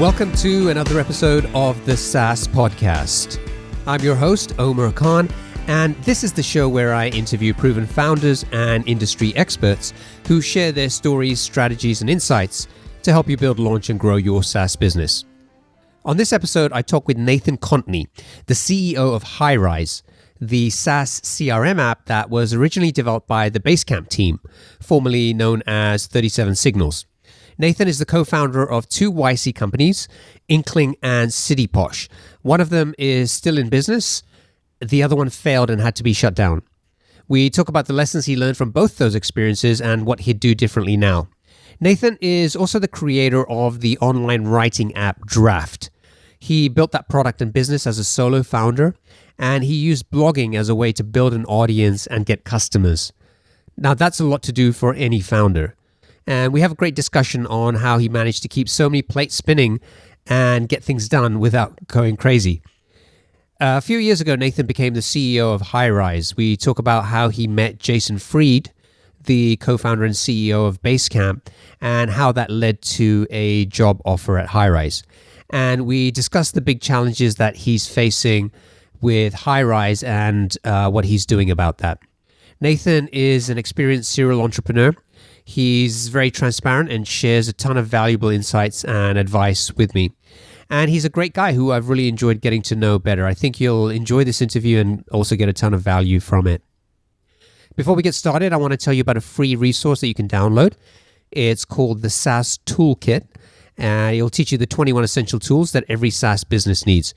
Welcome to another episode of the SaaS Podcast. I'm your host, Omar Khan, and this is the show where I interview proven founders and industry experts who share their stories, strategies, and insights to help you build, launch, and grow your SaaS business. On this episode, I talk with Nathan Kontny, the CEO of Highrise, the SaaS CRM app that was originally developed by the Basecamp team, formerly known as 37 Signals. Nathan is the co-founder of two YC companies, Inkling and Cityposh. One of them is still in business. The other one failed and had to be shut down. We talk about the lessons he learned from both those experiences and what he'd do differently now. Nathan is also the creator of the online writing app Draft. He built that product and business as a solo founder, and he used blogging as a way to build an audience and get customers. Now, that's a lot to do for any founder. And we have a great discussion on how he managed to keep so many plates spinning and get things done without going crazy. A few years ago, Nathan became the CEO of Highrise. We talk about how he met Jason Fried, the co-founder and CEO of Basecamp, and how that led to a job offer at Highrise. And we discuss the big challenges that he's facing with Highrise and what he's doing about that. Nathan is an experienced serial entrepreneur. He's very transparent and shares a ton of valuable insights and advice with me. And he's a great guy who I've really enjoyed getting to know better. I think you'll enjoy this interview and also get a ton of value from it. Before we get started, I want to tell you about a free resource that you can download. It's called the SaaS Toolkit. It'll teach you the 21 essential tools that every SaaS business needs.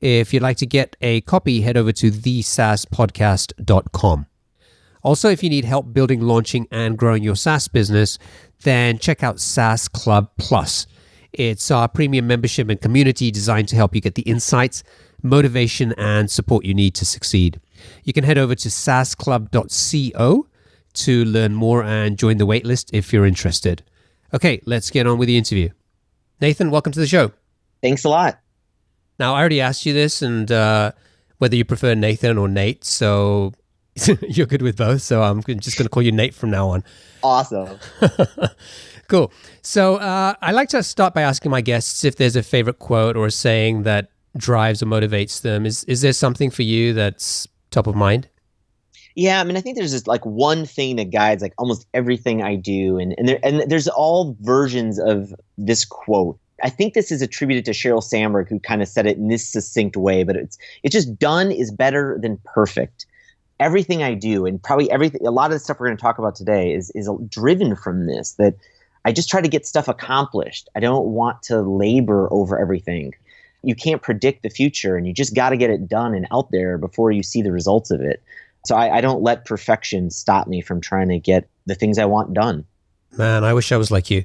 If you'd like to get a copy, head over to thesaaspodcast.com. Also, if you need help building, launching, and growing your SaaS business, then check out SaaS Club Plus. It's our premium membership and community designed to help you get the insights, motivation, and support you need to succeed. You can head over to saasclub.co to learn more and join the waitlist if you're interested. Okay, let's get on with the interview. Nathan, welcome to the show. Thanks a lot. Now, I already asked you this and whether you prefer Nathan or Nate, so you're good with both, so I'm just going to call you Nate from now on. Awesome. Cool. So I like to start by asking my guests if there's a favorite quote or a saying that drives or motivates them. Is there something for you that's top of mind? Yeah, I mean, I think there's just like one thing that guides like almost everything I do, and there's all versions of this quote. I think this is attributed to Sheryl Sandberg, who kind of said it in this succinct way, but it's just done is better than perfect. Everything I do, and probably everything, a lot of the stuff we're going to talk about today is driven from this, that I just try to get stuff accomplished. I don't want to labor over everything. You can't predict the future, and you just got to get it done and out there before you see the results of it. So I don't let perfection stop me from trying to get the things I want done. Man, I wish I was like you.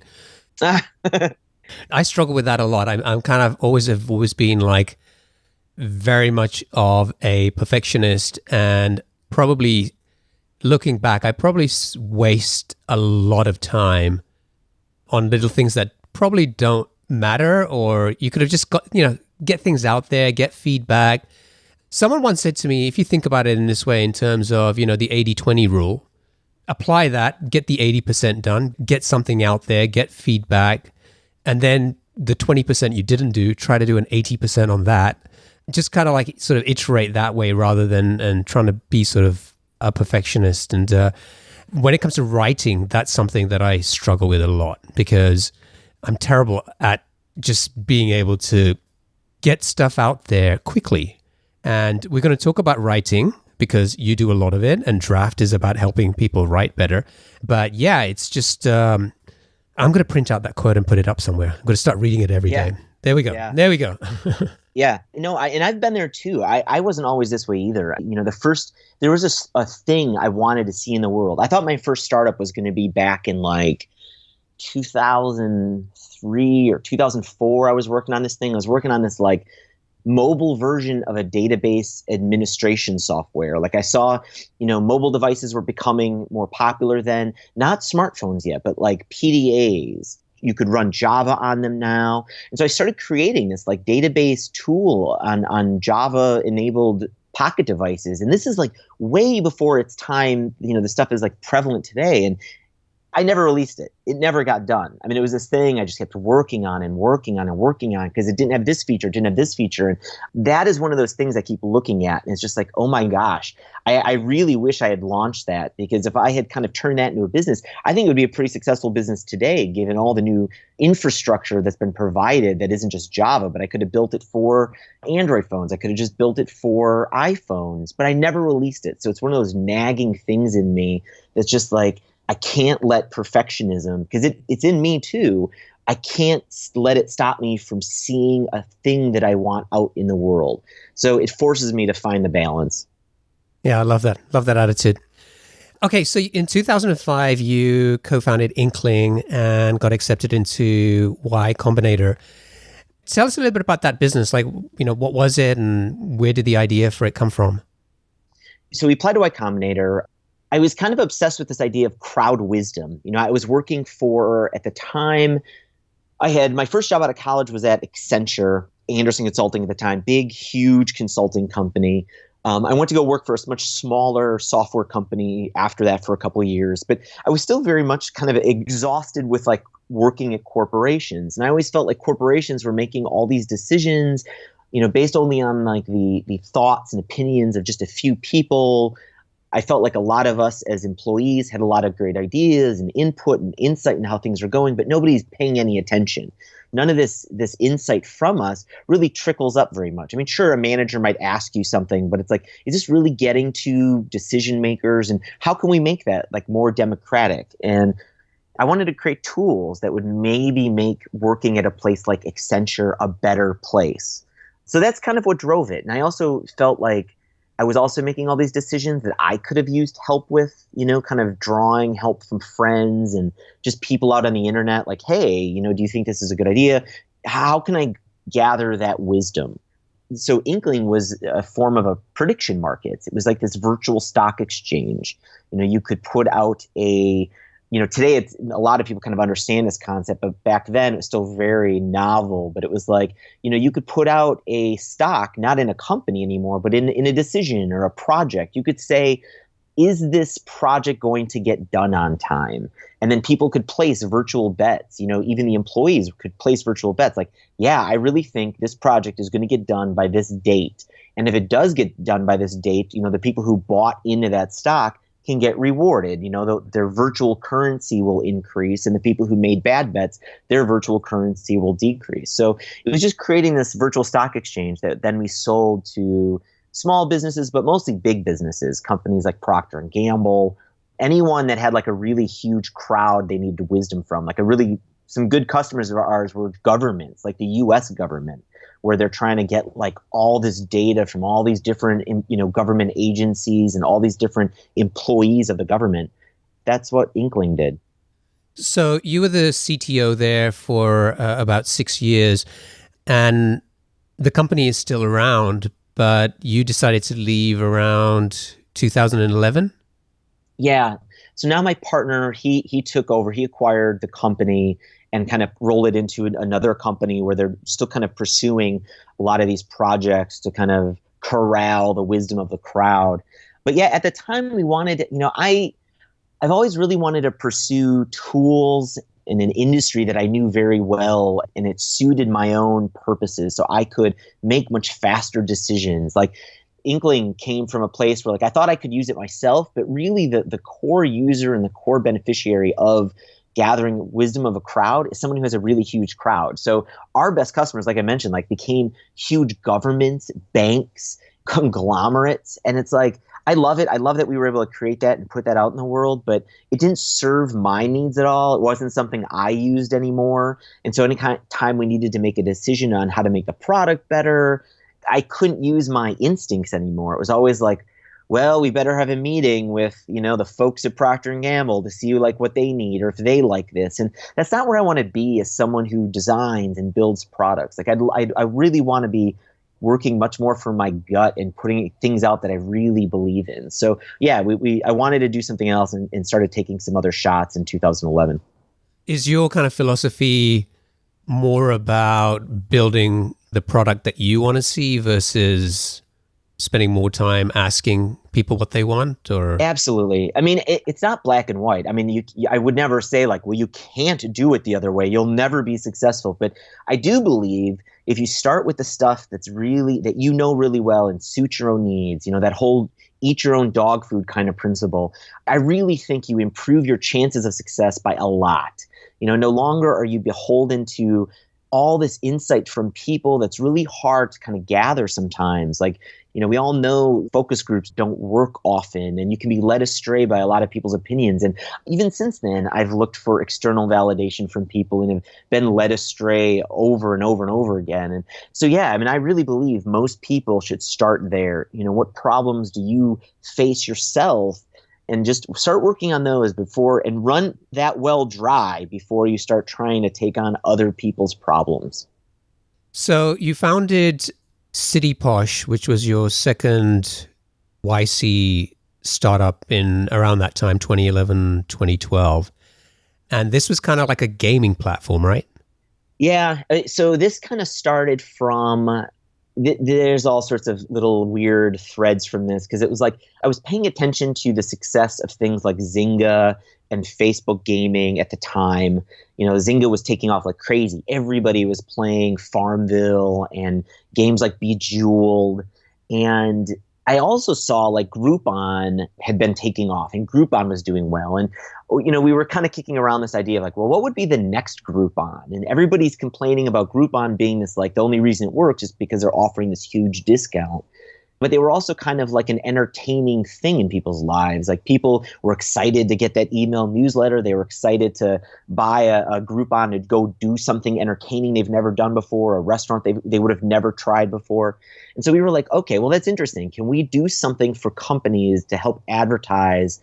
I struggle with that a lot. I'm kind of have always been like very much of a perfectionist, and probably looking back, I probably waste a lot of time on little things that probably don't matter, or you could have just got, get things out there, get feedback. Someone once said to me, if you think about it in this way, in terms of, the 80-20 rule, apply that, get the 80% done, get something out there, get feedback, and then the 20% you didn't do, try to do an 80% on that. Just kind of like sort of iterate that way rather than trying to be sort of a perfectionist. And when it comes to writing, that's something that I struggle with a lot because I'm terrible at just being able to get stuff out there quickly. And we're going to talk about writing because you do a lot of it, and Draft is about helping people write better. But yeah, it's just, I'm going to print out that quote and put it up somewhere. I'm going to start reading it every day. There we go. Yeah. There we go. Yeah, and I've been there too. I wasn't always this way either. There was a thing I wanted to see in the world. I thought my first startup was going to be back in like 2003 or 2004. I was working on this thing. I was working on this like mobile version of a database administration software. Like I saw, mobile devices were becoming more popular then, not smartphones yet, but like PDAs. You could run Java on them now. And so I started creating this like database tool on Java enabled pocket devices. And this is like way before its time, the stuff is like prevalent today. And I never released it. It never got done. I mean, it was this thing I just kept working on and working on and working on because it didn't have this feature, didn't have this feature. And that is one of those things I keep looking at. And it's just like, oh my gosh, I really wish I had launched that, because if I had kind of turned that into a business, I think it would be a pretty successful business today, given all the new infrastructure that's been provided that isn't just Java, but I could have built it for Android phones. I could have just built it for iPhones, but I never released it. So it's one of those nagging things in me that's just like, I can't let perfectionism, because it's in me too. I can't let it stop me from seeing a thing that I want out in the world. So it forces me to find the balance. Yeah, I love that. Love that attitude. Okay, so in 2005, you co-founded Inkling and got accepted into Y Combinator. Tell us a little bit about that business. Like, what was it and where did the idea for it come from? So we applied to Y Combinator. I was kind of obsessed with this idea of crowd wisdom. I was working for, at the time, my first job out of college was at Accenture, Anderson Consulting at the time, big, huge consulting company. I went to go work for a much smaller software company after that for a couple of years, but I was still very much kind of exhausted with like working at corporations. And I always felt like corporations were making all these decisions, based only on like the thoughts and opinions of just a few people. I felt like a lot of us as employees had a lot of great ideas and input and insight in how things are going, but nobody's paying any attention. None of this insight from us really trickles up very much. I mean, sure, a manager might ask you something, but it's like, is this really getting to decision makers? And how can we make that like more democratic? And I wanted to create tools that would maybe make working at a place like Accenture a better place. So that's kind of what drove it. And I also felt like I was also making all these decisions that I could have used help with, kind of drawing help from friends and just people out on the internet. Like, hey, do you think this is a good idea? How can I gather that wisdom? So Inkling was a form of a prediction market. It was like this virtual stock exchange. You could put out today it's a lot of people kind of understand this concept, but back then it was still very novel. But it was like, you could put out a stock, not in a company anymore, but in a decision or a project. You could say, is this project going to get done on time? And then people could place virtual bets. Even the employees could place virtual bets. Like, yeah, I really think this project is going to get done by this date. And if it does get done by this date, the people who bought into that stock can get rewarded. Their virtual currency will increase, and the people who made bad bets, their virtual currency will decrease. So it was just creating this virtual stock exchange that then we sold to small businesses, but mostly big businesses, companies like Procter and Gamble, anyone that had like a really huge crowd they needed wisdom from. Like some good customers of ours were governments, like the US government, where they're trying to get like all this data from all these different, government agencies and all these different employees of the government. That's what Inkling did. So you were the CTO there for about 6 years, and the company is still around, but you decided to leave around 2011? Yeah. So now my partner, he took over, he acquired the company and kind of roll it into another company where they're still kind of pursuing a lot of these projects to kind of corral the wisdom of the crowd. But yeah, at the time we wanted, I've always really wanted to pursue tools in an industry that I knew very well, and it suited my own purposes. So I could make much faster decisions. Like Inkling came from a place where like I thought I could use it myself, but really the core user and the core beneficiary of gathering wisdom of a crowd is someone who has a really huge crowd. So our best customers, like I mentioned, like became huge governments, banks, conglomerates. And it's like, I love it. I love that we were able to create that and put that out in the world, but it didn't serve my needs at all. It wasn't something I used anymore. And so any kind of time we needed to make a decision on how to make the product better, I couldn't use my instincts anymore. It was always like, well, we better have a meeting with, the folks at Procter and Gamble to see like what they need or if they like this. And that's not where I want to be as someone who designs and builds products. Like I really want to be working much more from my gut and putting things out that I really believe in. So yeah, I wanted to do something else and started taking some other shots in 2011. Is your kind of philosophy more about building the product that you want to see versus spending more time asking people what they want, or? Absolutely. I mean, it's not black and white. I mean, I would never say like, well, you can't do it the other way. You'll never be successful. But I do believe if you start with the stuff that you know really well and suit your own needs, that whole eat your own dog food kind of principle, I really think you improve your chances of success by a lot. No longer are you beholden to all this insight from people that's really hard to kind of gather sometimes. Like, we all know focus groups don't work often, and you can be led astray by a lot of people's opinions. And even since then, I've looked for external validation from people and have been led astray over and over and over again. And so, yeah, I mean, I really believe most people should start there. What problems do you face yourself? And just start working on those before, and run that well dry before you start trying to take on other people's problems. So you founded Cityposh, which was your second YC startup in around that time, 2011, 2012. And this was kind of like a gaming platform, right? Yeah. So this kind of started from... There's all sorts of little weird threads from this, because it was like I was paying attention to the success of things like Zynga and Facebook gaming at the time. Zynga was taking off like crazy. Everybody was playing Farmville and games like Bejeweled. And I also saw like Groupon had been taking off, and Groupon was doing well. And, we were kind of kicking around this idea of like, well, what would be the next Groupon? And everybody's complaining about Groupon being this, like, the only reason it works is because they're offering this huge discount. But they were also kind of like an entertaining thing in people's lives. Like, people were excited to get that email newsletter. They were excited to buy a Groupon to go do something entertaining they've never done before, a restaurant they would have never tried before. And so we were like, okay, well, that's interesting. Can we do something for companies to help advertise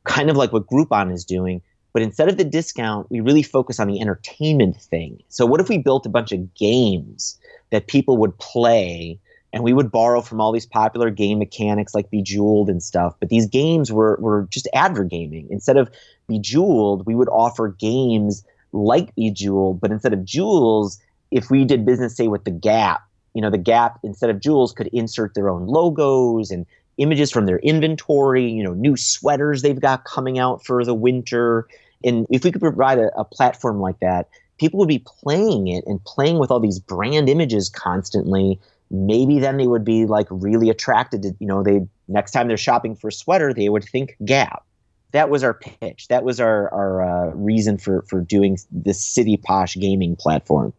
kind of like what Groupon is doing? But instead of the discount, we really focus on the entertainment thing. So what if we built a bunch of games that people would play, and we would borrow from all these popular game mechanics like Bejeweled and stuff. But these games were just advert gaming. Instead of Bejeweled, we would offer games like Bejeweled, but instead of jewels, if we did business, say, with the Gap, the Gap, instead of jewels, could insert their own logos and images from their inventory, new sweaters they've got coming out for the winter. And if we could provide a platform like that, people would be playing it and playing with all these brand images constantly. Maybe then they would be like really attracted to, they next time they're shopping for a sweater, they would think Gap. That was our pitch. That was our reason for doing this Cityposh gaming platform.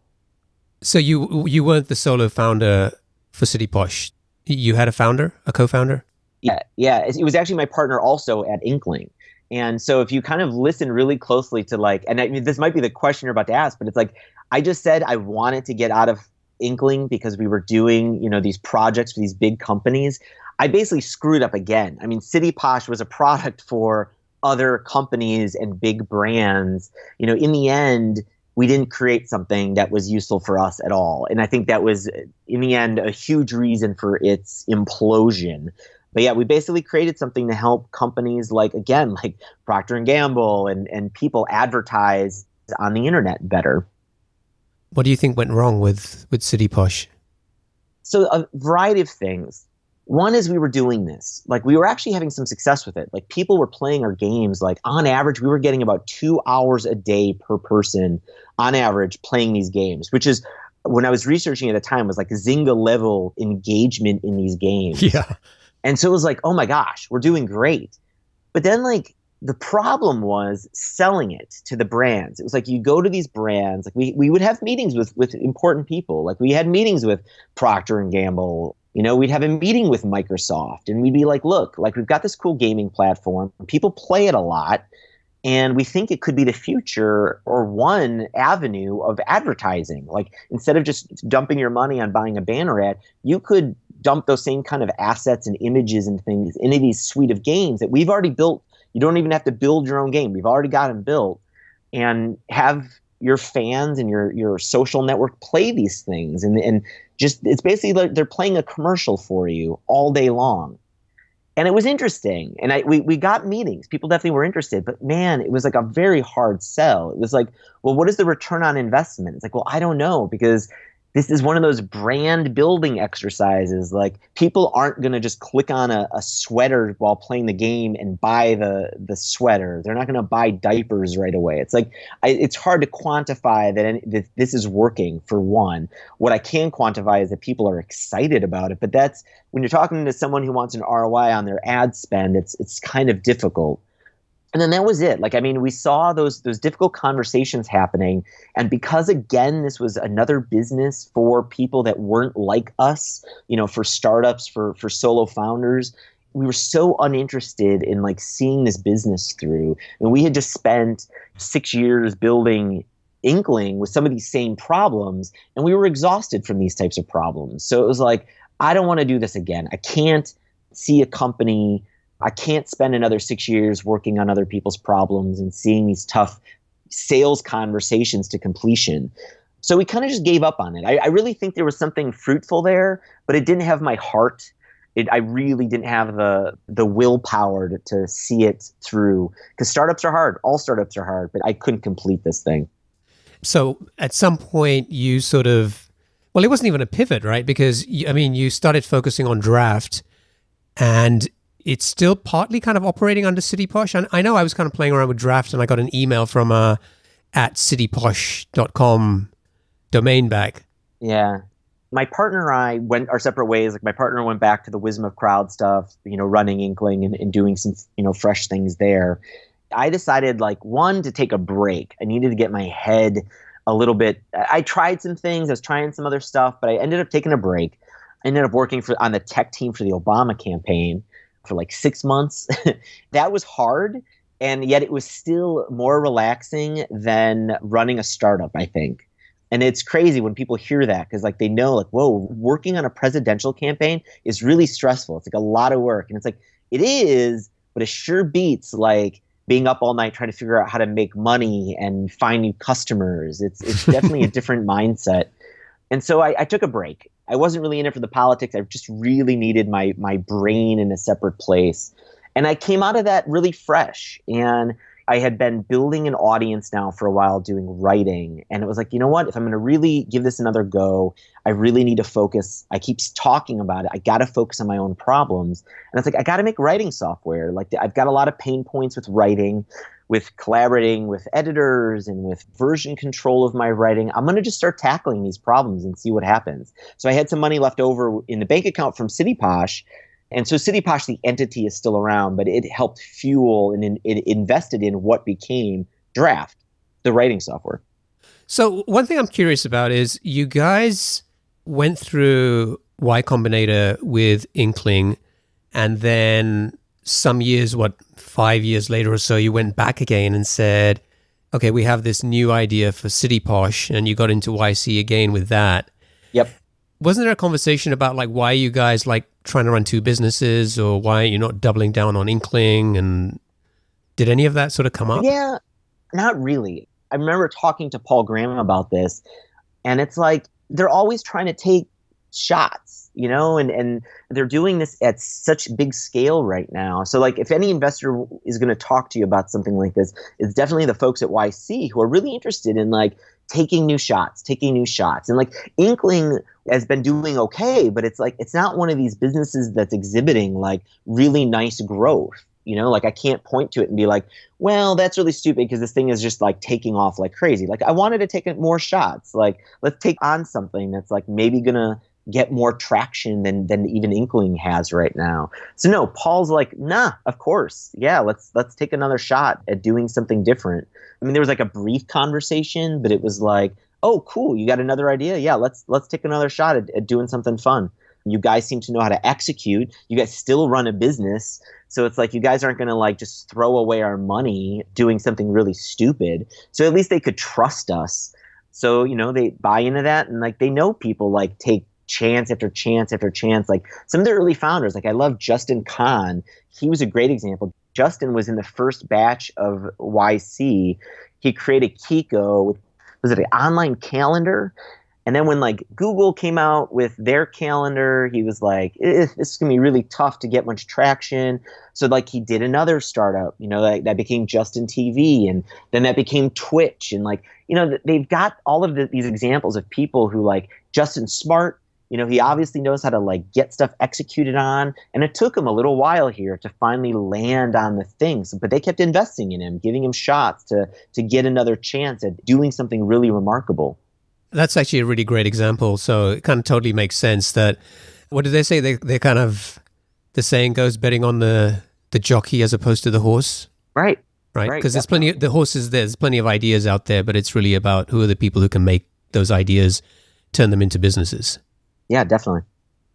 So you weren't the solo founder for Cityposh. You had a co-founder? Yeah. It was actually my partner also at Inkling. And so if you kind of listen really closely to like, and I mean, this might be the question you're about to ask, but it's like, I just said I wanted to get out of Inkling because we were doing, these projects for these big companies. I basically screwed up again. I mean, Cityposh was a product for other companies and big brands. In the end, we didn't create something that was useful for us at all. And I think that was, in the end, a huge reason for its implosion. But yeah, we basically created something to help companies like Procter & Gamble and people advertise on the internet better. What do you think went wrong with Cityposh? So a variety of things. One is we were doing this. Like, we were actually having some success with it. Like, people were playing our games. Like, on average, we were getting about 2 hours a day per person on average playing these games, which is, when I was researching at the time, was like Zynga level engagement in these games. Yeah. And so it was like, oh my gosh, we're doing great. But then the problem was selling it to the brands. It was like, you go to these brands, like we would have meetings with important people. Like, we had meetings with Procter & Gamble. We'd have a meeting with Microsoft, and we'd be like, look, like, we've got this cool gaming platform. People play it a lot, and we think it could be the future or one avenue of advertising. Like, instead of just dumping your money on buying a banner ad, you could dump those same kind of assets and images and things into these suite of games that we've already built. You don't even have to build your own game. We've already got them built, and have your fans and your social network play these things. And just, it's basically like they're playing a commercial for you all day long. And it was interesting. And we got meetings. People definitely were interested, but man, it was like a very hard sell. It was like, well, what is the return on investment? It's like, well, I don't know, because this is one of those brand building exercises. Like, people aren't going to just click on a sweater while playing the game and buy the sweater. They're not going to buy diapers right away. It's like, it's hard to quantify that this is working, for one. What I can quantify is that people are excited about it. But that's, when you're talking to someone who wants an ROI on their ad spend, it's kind of difficult. And then that was it. Like, I mean, we saw those difficult conversations happening. And because, again, this was another business for people that weren't like us, for startups, for solo founders, we were so uninterested in like seeing this business through. And we had just spent 6 years building Inkling with some of these same problems, and we were exhausted from these types of problems. So it was like, I don't want to do this again. I can't see a company. I can't spend another 6 years working on other people's problems and seeing these tough sales conversations to completion. So we kind of just gave up on it. I really think there was something fruitful there, but it didn't have my heart. I really didn't have the willpower to see it through, because startups are hard. All startups are hard, but I couldn't complete this thing. So at some point you sort of, well, it wasn't even a pivot, right? Because you started focusing on draft, and it's still partly kind of operating under Cityposh. And I know I was kind of playing around with draft, and I got an email from at cityposh.com domain back. Yeah. My partner and I went our separate ways. Like, my partner went back to the wisdom of crowd stuff, running Inkling and doing some, fresh things there. I decided, like, one, to take a break. I needed to get my head a little bit. I tried some things. I was trying some other stuff, but I ended up taking a break. I ended up working on the tech team for the Obama campaign for like 6 months. That was hard, and yet it was still more relaxing than running a startup, I think. And it's crazy when people hear that, because like they know, like, whoa, working on a presidential campaign is really stressful. It's like a lot of work. And it's like, it is, but it sure beats like being up all night trying to figure out how to make money and find new customers. It's definitely a different mindset. And so I took a break. I wasn't really in it for the politics. I just really needed my brain in a separate place. And I came out of that really fresh. And I had been building an audience now for a while doing writing. And it was like, you know what? If I'm going to really give this another go, I really need to focus. I keep talking about it. I got to focus on my own problems. And it's like, I got to make writing software. Like, I've got a lot of pain points with writing, with collaborating with editors and with version control of my writing. I'm going to just start tackling these problems and see what happens. So I had some money left over in the bank account from Cityposh. And so Cityposh, the entity, is still around, but it helped fuel and it invested in what became Draft, the writing software. So one thing I'm curious about is you guys went through Y Combinator with Inkling, and then some years, 5 years later or so, you went back again and said, okay, we have this new idea for Cityposh, and you got into YC again with that. Yep. Wasn't there a conversation about like why you guys like trying to run two businesses, or why you're not doubling down on Inkling? And did any of that sort of come up? Yeah, not really. I remember talking to Paul Graham about this, and it's like they're always trying to take shots, and they're doing this at such big scale right now. So like, if any investor is going to talk to you about something like this, it's definitely the folks at YC who are really interested in like taking new shots. And like, Inkling has been doing okay, but it's like, it's not one of these businesses that's exhibiting like really nice growth. Like, I can't point to it and be like, well, that's really stupid because this thing is just like taking off like crazy. Like, I wanted to take more shots. Like, let's take on something that's like maybe gonna get more traction than even Inkling has right now. So no, Paul's like, nah, of course. Yeah, let's take another shot at doing something different. I mean, there was like a brief conversation, but it was like, oh, cool, you got another idea? Yeah, let's take another shot at doing something fun. You guys seem to know how to execute. You guys still run a business. So it's like, you guys aren't going to like just throw away our money doing something really stupid. So at least they could trust us. So, they buy into that, and like, they know people like take chance after chance after chance. Like, some of the early founders, like I love Justin Kahn. He was a great example. Justin was in the first batch of YC. He created Kiko. Was it an online calendar? And then when like Google came out with their calendar, he was like, this is going to be really tough to get much traction. So like, he did another startup, that became Justin TV, and then that became Twitch. And like, they've got all of these examples of people who like Justin's smart. He obviously knows how to like get stuff executed on. And it took him a little while here to finally land on the things, but they kept investing in him, giving him shots to get another chance at doing something really remarkable. That's actually a really great example. So it kind of totally makes sense that, what did they say? They kind of, the saying goes, betting on the jockey as opposed to the horse. Right. Right. Because there's plenty of, the horses, there's plenty of ideas out there, but it's really about who are the people who can make those ideas, turn them into businesses. Yeah, definitely.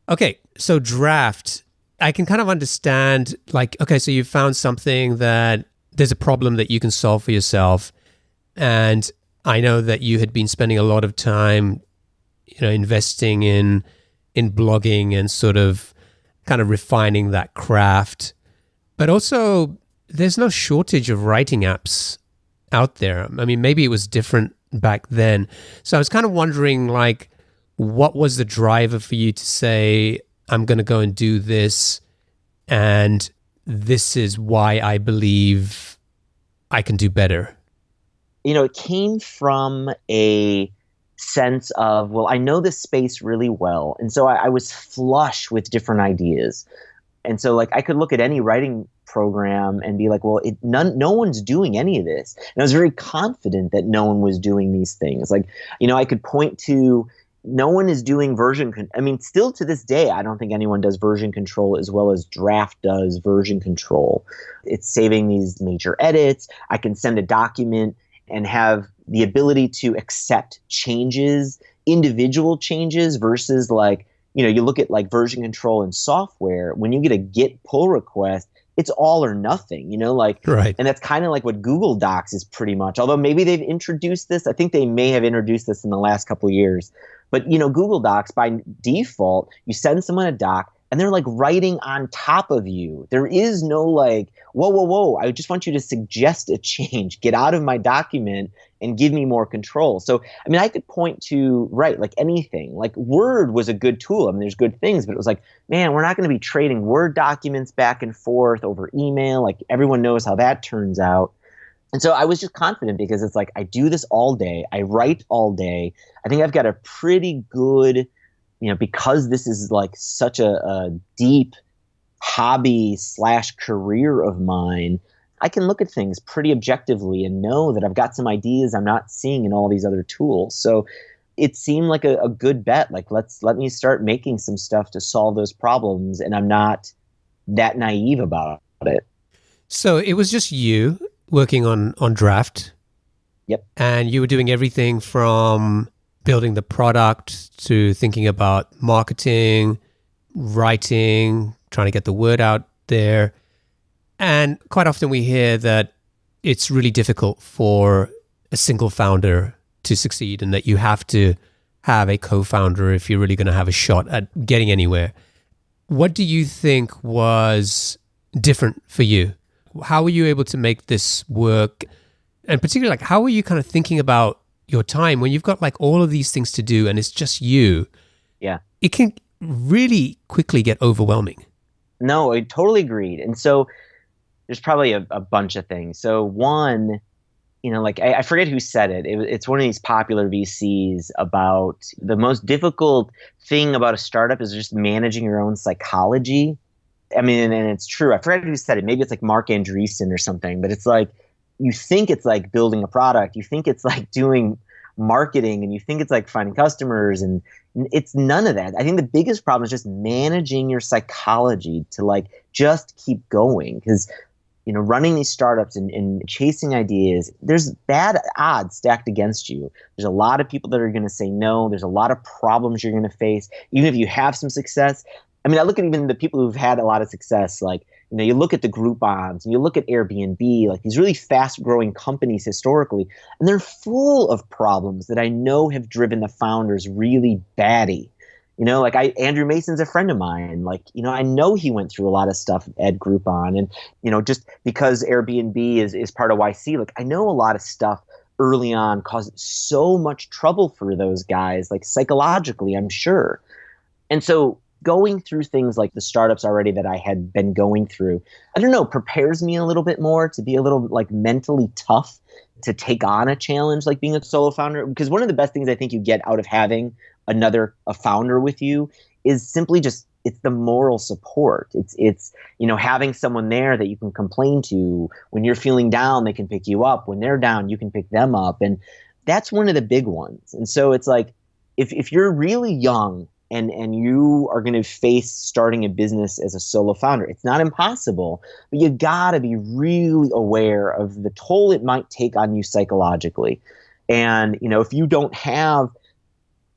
Okay. So draft, I can kind of understand like, okay, so you found something that there's a problem that you can solve for yourself. And I know that you had been spending a lot of time, investing in blogging and sort of kind of refining that craft. But also, there's no shortage of writing apps out there. I mean, maybe it was different back then. So I was kind of wondering, like, what was the driver for you to say, I'm going to go and do this, and this is why I believe I can do better? It came from a sense of, well, I know this space really well. And so I was flush with different ideas. And so like I could look at any writing program and be like, well, no one's doing any of this. And I was very confident that no one was doing these things. Like, I could point to no one is doing still to this day, I don't think anyone does version control as well as Draft does version control. It's saving these major edits. I can send a document and have the ability to accept changes, individual changes versus like, you look at like version control in software, when you get a git pull request, it's all or nothing, Right. And that's kind of like what Google Docs is pretty much, although maybe they've introduced this. I think they may have introduced this in the last couple of years, but Google Docs by default, you send someone a doc and they're like writing on top of you. There is no like, whoa, I just want you to suggest a change, get out of my document and give me more control. So, I could point to, right, like anything, like Word was a good tool. There's good things, but it was like, man, we're not going to be trading Word documents back and forth over email. Like everyone knows how that turns out. And so I was just confident because it's like, I do this all day. I write all day. I think I've got a pretty good, because this is like such a deep hobby / career of mine, I can look at things pretty objectively and know that I've got some ideas I'm not seeing in all these other tools. So it seemed like a good bet. Like, let me start making some stuff to solve those problems. And I'm not that naive about it. So it was just you working on Draft. Yep. And you were doing everything from building the product to thinking about marketing, writing, trying to get the word out there. And quite often we hear that it's really difficult for a single founder to succeed and that you have to have a co-founder if you're really going to have a shot at getting anywhere. What do you think was different for you? How were you able to make this work? And particularly, like, how were you kind of thinking about your time when you've got like all of these things to do and it's just you? Yeah. It can really quickly get overwhelming. No, I totally agreed. And so there's probably a bunch of things. So one, like I forget who said it. It's one of these popular VCs about the most difficult thing about a startup is just managing your own psychology. And it's true. I forget who said it. Maybe it's like Mark Andreessen or something, but it's like, you think it's like building a product. You think it's like doing marketing and you think it's like finding customers, and it's none of that. I think the biggest problem is just managing your psychology to like just keep going, because running these startups and chasing ideas, there's bad odds stacked against you. There's a lot of people that are going to say no. There's a lot of problems you're going to face, even if you have some success. I look at even the people who've had a lot of success, like, you look at the Groupons and you look at Airbnb, like these really fast growing companies historically, and they're full of problems that I know have driven the founders really batty. Like Andrew Mason's a friend of mine. Like, I know he went through a lot of stuff at Groupon, and, just because Airbnb is part of YC, like I know a lot of stuff early on caused so much trouble for those guys, like psychologically, I'm sure. And so going through things like the startups already that I had been going through, I don't know, prepares me a little bit more to be a little like mentally tough to take on a challenge like being a solo founder. Because one of the best things I think you get out of having a founder with you is simply just, it's the moral support. It's having someone there that you can complain to. When you're feeling down, they can pick you up. When they're down, you can pick them up. And that's one of the big ones. And so it's like, if you're really young and you are going to face starting a business as a solo founder, it's not impossible, but you got to be really aware of the toll it might take on you psychologically. And, if you don't have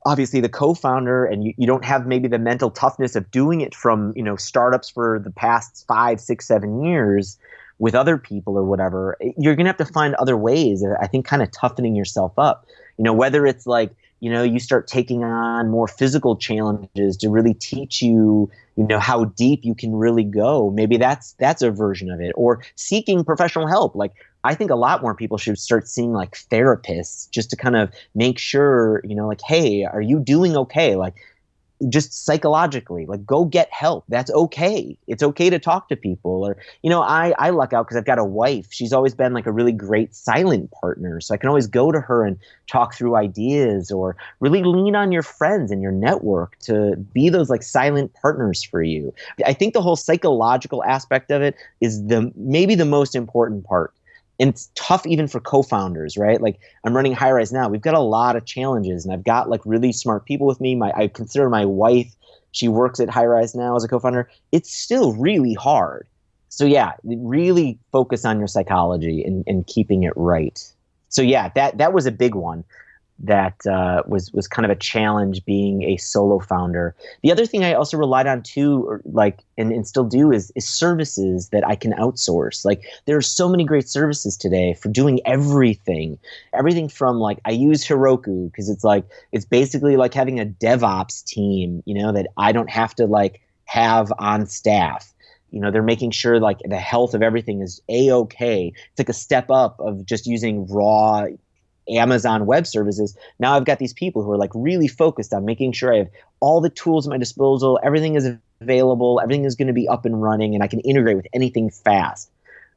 obviously the co-founder and you don't have maybe the mental toughness of doing it from, startups for the past 5, 6, 7 years with other people or whatever, you're going to have to find other ways of, I think, kind of toughening yourself up, whether it's like, you start taking on more physical challenges to really teach you, how deep you can really go. Maybe that's a version of it, or seeking professional help. Like, I think a lot more people should start seeing like therapists just to kind of make sure, like, hey, are you doing okay? Like, just psychologically, like, go get help. That's okay. It's okay to talk to people. Or, I luck out because I've got a wife. She's always been like a really great silent partner. So I can always go to her and talk through ideas, or really lean on your friends and your network to be those like silent partners for you. I think the whole psychological aspect of it is maybe the most important part. And it's tough even for co-founders, right? Like, I'm running Highrise now. We've got a lot of challenges, and I've got like really smart people with me. I consider my wife, she works at Highrise now as a co-founder. It's still really hard. So yeah, really focus on your psychology and keeping it right. So yeah, that was a big one. That was kind of a challenge being a solo founder. The other thing I also relied on too, and still do, is services that I can outsource. Like, there are so many great services today for doing everything from like, I use Heroku because it's basically like having a DevOps team, that I don't have to like have on staff. They're making sure like the health of everything is A-okay. It's like a step up of just using raw Amazon Web Services. Now I've got these people who are like really focused on making sure I have all the tools at my disposal, everything is available, everything is going to be up and running, and I can integrate with anything fast.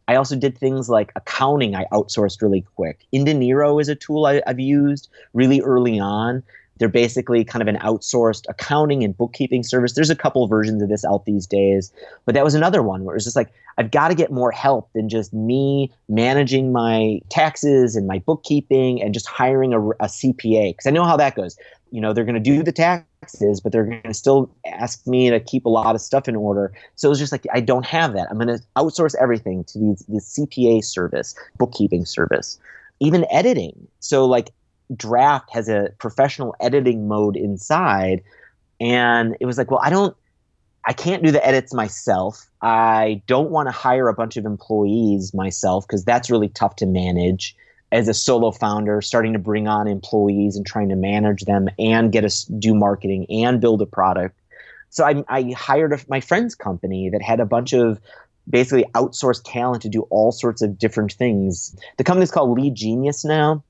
I also did things like accounting I outsourced really quick. Indeniro is a tool I've used really early on. They're basically kind of an outsourced accounting and bookkeeping service. There's a couple versions of this out these days, but that was another one where it's just like, I've got to get more help than just me managing my taxes and my bookkeeping and just hiring a CPA. Because I know how that goes. They're going to do the taxes, but they're going to still ask me to keep a lot of stuff in order. So it was just like, I don't have that. I'm going to outsource everything to the CPA service, bookkeeping service, even editing. So like, Draft has a professional editing mode inside, and it was like, well, I can't do the edits myself. I don't want to hire a bunch of employees myself because that's really tough to manage as a solo founder, starting to bring on employees and trying to manage them and get us do marketing and build a product. So I hired my friend's company that had a bunch of basically outsourced talent to do all sorts of different things. The company's called Lead Genius now.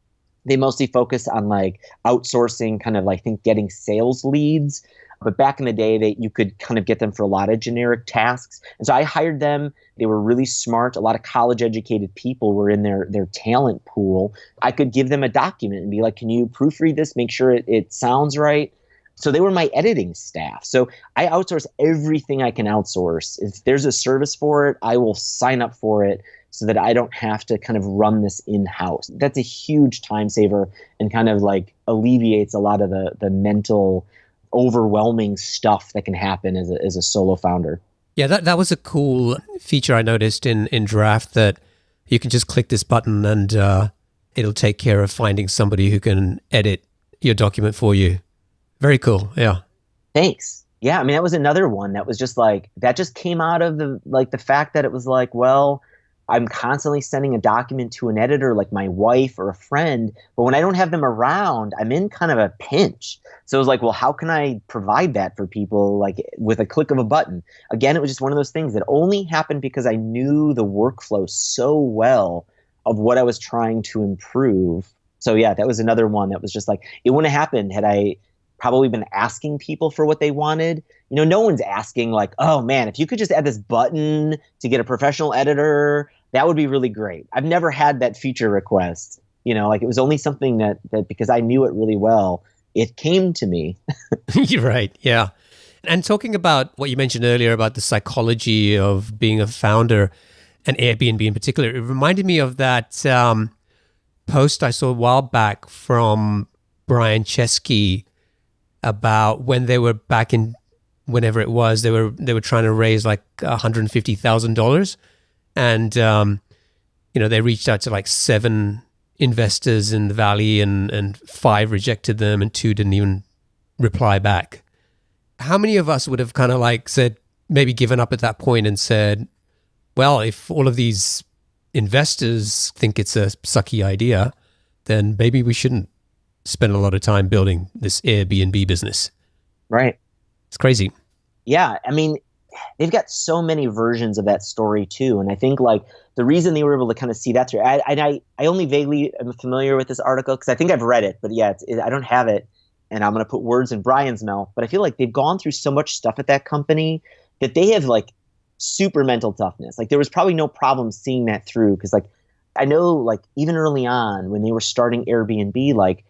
They mostly focus on like outsourcing, kind of like, I think, getting sales leads. But back in the day, you could kind of get them for a lot of generic tasks. And so I hired them. They were really smart. A lot of college educated people were in their talent pool. I could give them a document and be like, can you proofread this? Make sure it sounds right. So they were my editing staff. So I outsource everything I can outsource. If there's a service for it, I will sign up for it, so that I don't have to kind of run this in-house. That's a huge time saver and kind of like alleviates a lot of the mental overwhelming stuff that can happen as a solo founder. Yeah, that was a cool feature I noticed in Draft, that you can just click this button and it'll take care of finding somebody who can edit your document for you. Very cool, yeah. Thanks. Yeah, I mean, that was another one that was just like, that just came out of the fact that it was like, well, I'm constantly sending a document to an editor like my wife or a friend, but when I don't have them around, I'm in kind of a pinch. So it was like, well, how can I provide that for people like with a click of a button? Again, it was just one of those things that only happened because I knew the workflow so well of what I was trying to improve. So yeah, that was another one that was just like, it wouldn't have happened had I probably been asking people for what they wanted. No one's asking like, oh man, if you could just add this button to get a professional editor, that would be really great. I've never had that feature request. Like, it was only something that because I knew it really well, it came to me. You're right. Yeah. And talking about what you mentioned earlier about the psychology of being a founder and Airbnb in particular, it reminded me of that post I saw a while back from Brian Chesky about when they were back in whenever it was, they were trying to raise like $150,000, and they reached out to like 7 investors in the valley, and 5 rejected them, and 2 didn't even reply back. How many of us would have kind of like said, maybe given up at that point and said, well, if all of these investors think it's a sucky idea, then maybe we shouldn't spend a lot of time building this Airbnb business. Right. It's crazy. Yeah. I mean, they've got so many versions of that story too. And I think like the reason they were able to kind of see that through, I only vaguely am familiar with this article because I think I've read it, but yeah, I don't have it. And I'm going to put words in Brian's mouth, but I feel like they've gone through so much stuff at that company that they have like super mental toughness. Like there was probably no problem seeing that through. Cause like, I know like even early on when they were starting Airbnb, like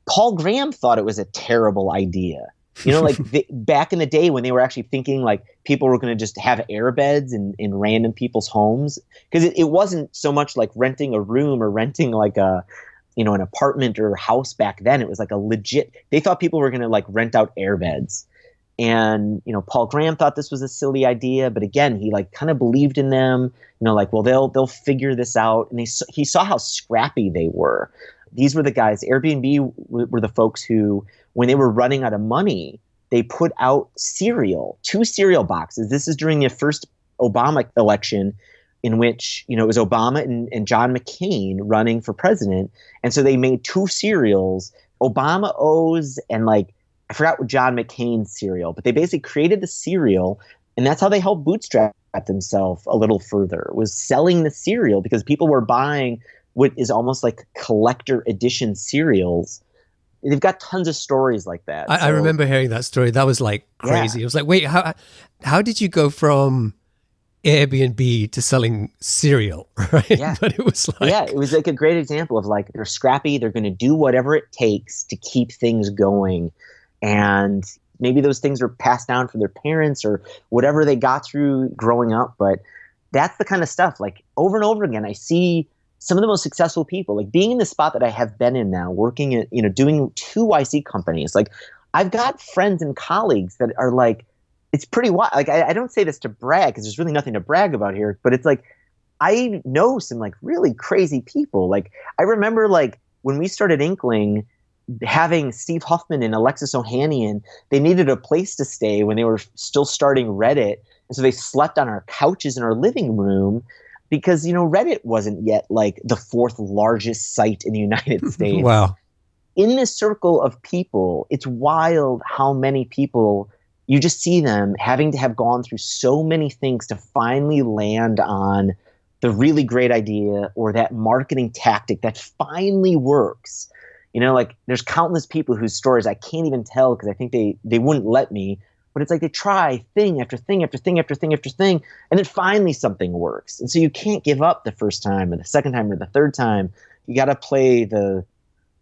Paul Graham thought it was a terrible idea. Like back in the day when they were actually thinking like people were going to just have air beds in random people's homes. Cause it wasn't so much like renting a room or renting like an apartment or house back then. It was like a legit, they thought people were going to like rent out air beds. And, Paul Graham thought this was a silly idea, but again, he like kind of believed in them, like, well, they'll figure this out. And he saw how scrappy they were. These were the guys, Airbnb were the folks who, when they were running out of money, they put out 2 cereal boxes. This is during the first Obama election in which, it was Obama and John McCain running for president. And so they made 2 cereals, Obama O's and like, I forgot what John McCain's cereal, but they basically created the cereal, and that's how they helped bootstrap themselves a little further, was selling the cereal because people were buying what is almost like collector edition cereals. They've got tons of stories like that. I remember hearing that story. That was like crazy. Yeah. I was like, wait, how did you go from Airbnb to selling cereal, right? Yeah. But it was like a great example of like, they're scrappy. They're going to do whatever it takes to keep things going. And maybe those things are passed down from their parents or whatever they got through growing up. But that's the kind of stuff like over and over again. I see some of the most successful people, like being in the spot that I have been in now, working at, doing 2 YC companies. Like I've got friends and colleagues that are like, it's pretty wild. Like I don't say this to brag because there's really nothing to brag about here, but it's like, I know some like really crazy people. Like I remember like when we started Inkling, having Steve Huffman and Alexis Ohanian, they needed a place to stay when they were still starting Reddit. And so they slept on our couches in our living room because, Reddit wasn't yet like the 4th largest site in the United States. Wow. In this circle of people, it's wild how many people, you just see them having to have gone through so many things to finally land on the really great idea or that marketing tactic that finally works. Like there's countless people whose stories I can't even tell because I think they wouldn't let me, but it's like they try thing after thing after thing after thing after thing, and then finally something works. And so you can't give up the first time or the second time or the third time. You got to play the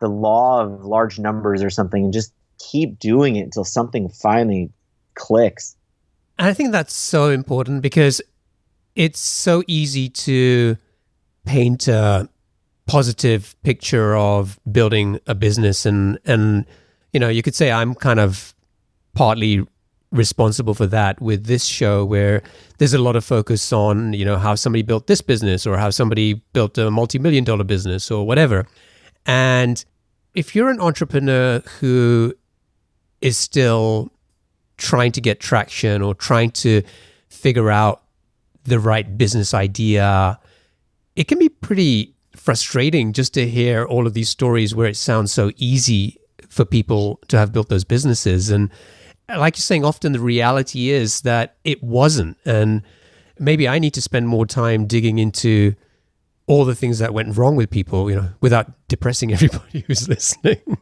law of large numbers or something and just keep doing it until something finally clicks. And I think that's so important because it's so easy to paint a positive picture of building a business, and you could say I'm kind of partly responsible for that with this show, where there's a lot of focus on how somebody built this business or how somebody built a multi-million-dollar business or whatever. And if you're an entrepreneur who is still trying to get traction or trying to figure out the right business idea, it can be pretty frustrating just to hear all of these stories where it sounds so easy for people to have built those businesses. And like you're saying, often the reality is that it wasn't. And maybe I need to spend more time digging into all the things that went wrong with people, without depressing everybody who's listening.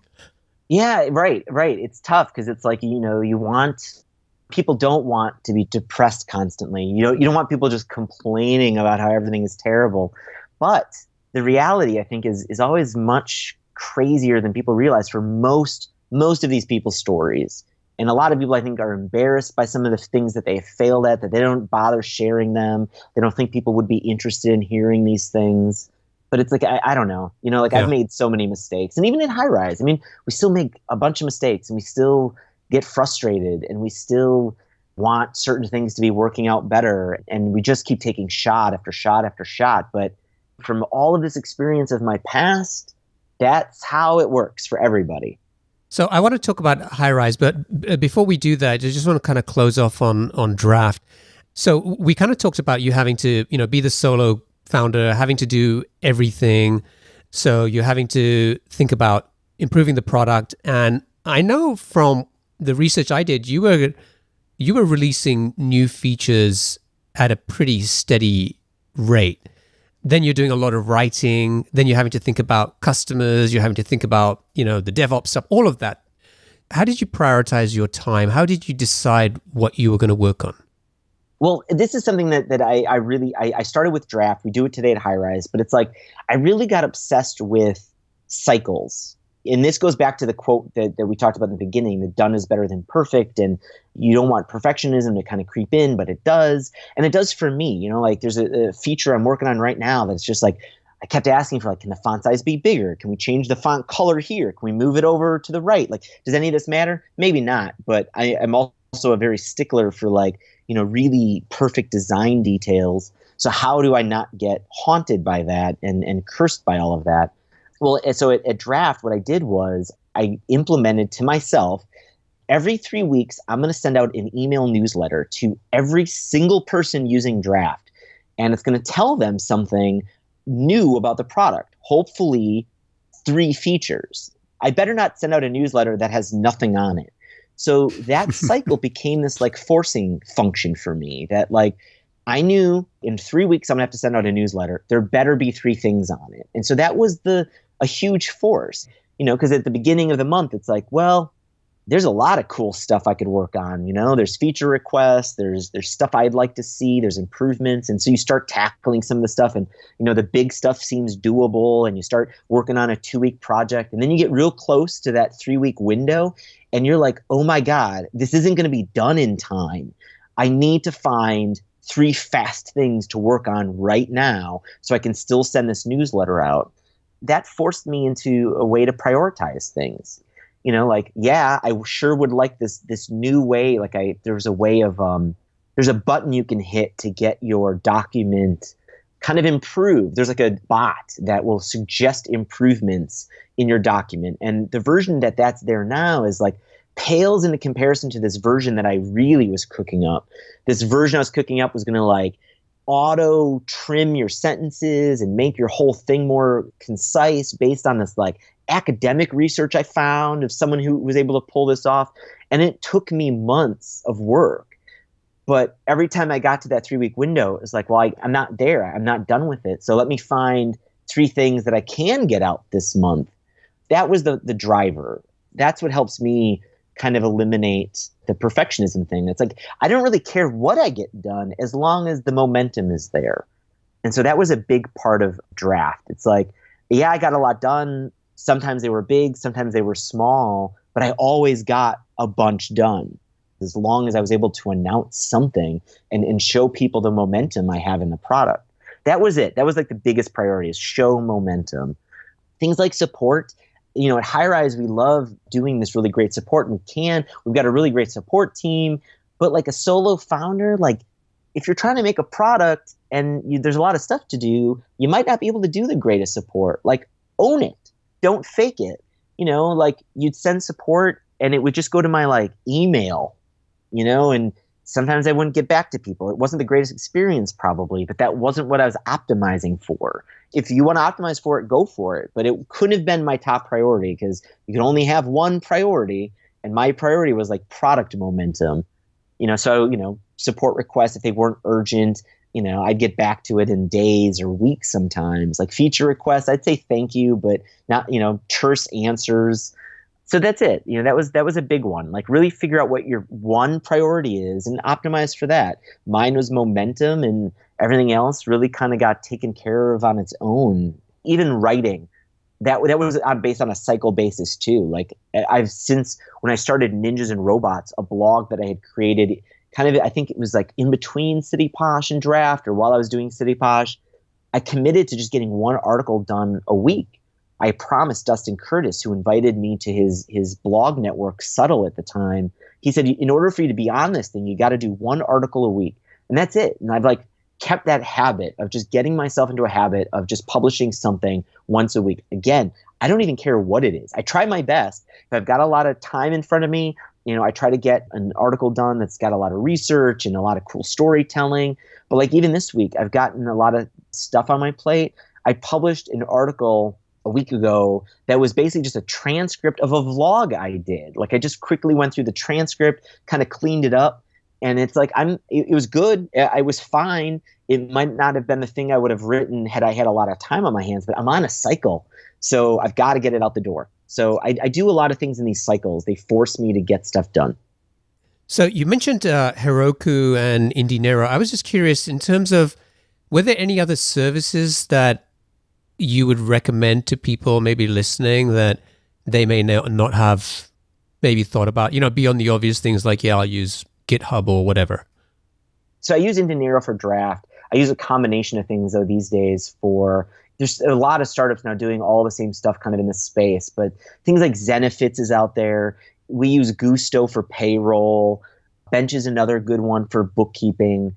Yeah, right. It's tough because it's like, people don't want to be depressed constantly. You don't want people just complaining about how everything is terrible. But the reality, I think, is always much crazier than people realize for most most of these people's stories. And a lot of people, I think, are embarrassed by some of the things that they have failed at, that they don't bother sharing them. They don't think people would be interested in hearing these things. But it's like, I don't know. I've made so many mistakes. And even in Highrise, we still make a bunch of mistakes and we still get frustrated and we still want certain things to be working out better. And we just keep taking shot after shot after shot. But from all of this experience of my past, that's how it works for everybody. So I want to talk about Highrise, but before we do that, I just want to kind of close off on Draft. So we kind of talked about you having to, be the solo founder, having to do everything. So you're having to think about improving the product. And I know from the research I did, you were releasing new features at a pretty steady rate. Then you're doing a lot of writing. Then you're having to think about customers. You're having to think about, the DevOps stuff, all of that. How did you prioritize your time? How did you decide what you were going to work on? Well, this is something that I started with Draft. We do it today at Highrise, but it's like I really got obsessed with cycles. And this goes back to the quote that we talked about in the beginning, that done is better than perfect. And you don't want perfectionism to kind of creep in, but it does. And it does for me. There's a feature I'm working on right now that's just like, I kept asking for can the font size be bigger? Can we change the font color here? Can we move it over to the right? Does any of this matter? Maybe not. But I'm also a very stickler for really perfect design details. So how do I not get haunted by that and cursed by all of that? Well, so at Draft, what I did was I implemented to myself, every 3 weeks, I'm going to send out an email newsletter to every single person using Draft. And it's going to tell them something new about the product, hopefully 3 features. I better not send out a newsletter that has nothing on it. So that cycle became this forcing function for me, that I knew in 3 weeks I'm going to have to send out a newsletter. There better be 3 things on it. And so that was a huge force, because at the beginning of the month, it's there's a lot of cool stuff I could work on. There's feature requests, there's stuff I'd like to see, there's improvements. And so you start tackling some of the stuff and, the big stuff seems doable and you start working on a 2-week project. And then you get real close to that 3-week window and you're like, oh my God, this isn't going to be done in time. I need to find 3 fast things to work on right now so I can still send this newsletter out. That forced me into a way to prioritize things. I sure would like this new way. There's a way of, there's a button you can hit to get your document kind of improved. There's a bot that will suggest improvements in your document. And the version that's there now is pales into comparison to this version that I really was cooking up. This version I was cooking up was going to auto trim your sentences and make your whole thing more concise based on this academic research I found of someone who was able to pull this off. And it took me months of work. But every time I got to that 3-week window, it's I'm not there. I'm not done with it. So let me find 3 things that I can get out this month. That was the driver. That's what helps me kind of eliminate the perfectionism thing. It's I don't really care what I get done as long as the momentum is there. And so that was a big part of Draft. It's I got a lot done. Sometimes they were big, sometimes they were small, but I always got a bunch done as long as I was able to announce something and show people the momentum I have in the product. That was it. That was the biggest priority, is show momentum. Things like support. At Highrise, we love doing this really great support. We've got a really great support team, but a solo founder, if you're trying to make a product and there's a lot of stuff to do, you might not be able to do the greatest support. Own it. Don't fake it. You'd send support and it would just go to my email, and sometimes I wouldn't get back to people. It wasn't the greatest experience probably, but that wasn't what I was optimizing for. If you want to optimize for it, go for it. But it couldn't have been my top priority because you can only have one priority. And my priority was product momentum. So, support requests, if they weren't urgent, I'd get back to it in days or weeks sometimes. Feature requests, I'd say thank you, but not, terse answers. So that's it. That was a big one. Really figure out what your one priority is and optimize for that. Mine was momentum, and everything else really kind of got taken care of on its own. Even writing. that was based on a cycle basis too. Like I've since when I started Ninjas and Robots, a blog that I had created kind of, I think it was like in between Cityposh and Draft, or while I was doing Cityposh, I committed to just getting one article done a week. I promised Dustin Curtis, who invited me to his blog network, Subtle at the time, he said, in order for you to be on this thing, you got to do one article a week. And that's it. And I've like kept that habit of just getting myself into a habit of just publishing something once a week. Again, I don't even care what it is. I try my best. If I've got a lot of time in front of me, I try to get an article done that's got a lot of research and a lot of cool storytelling. But like even this week, I've gotten a lot of stuff on my plate. I published an article a week ago that was basically just a transcript of a vlog I did. Like I just quickly went through the transcript, kind of cleaned it up. And it's like, it was good. I was fine. It might not have been the thing I would have written had I had a lot of time on my hands, but I'm on a cycle. So I've got to get it out the door. So I do a lot of things in these cycles. They force me to get stuff done. So you mentioned Heroku and Indinero. I was just curious in terms of, were there any other services that you would recommend to people maybe listening that they may not have maybe thought about, beyond the obvious things like, I'll use GitHub or whatever? So I use Indinero for Draft. I use a combination of things though these days there's a lot of startups now doing all the same stuff kind of in this space, but things like Zenefits is out there. We use Gusto for payroll. Bench is another good one for bookkeeping.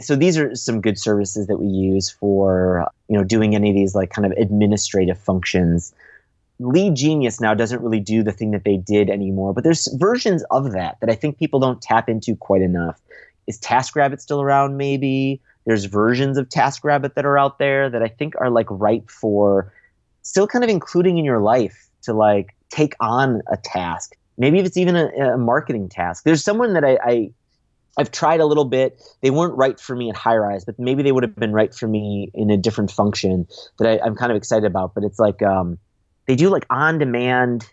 So these are some good services that we use for, doing any of these like kind of administrative functions. Lead Genius now doesn't really do the thing that they did anymore, but there's versions of that I think people don't tap into quite enough. Is TaskRabbit still around? Maybe. There's versions of TaskRabbit that are out there that I think are like ripe for still kind of including in your life to like take on a task. Maybe if it's even a marketing task. There's someone that I've tried a little bit. They weren't right for me at Highrise, but maybe they would have been right for me in a different function that I'm kind of excited about. But it's like they do like on-demand.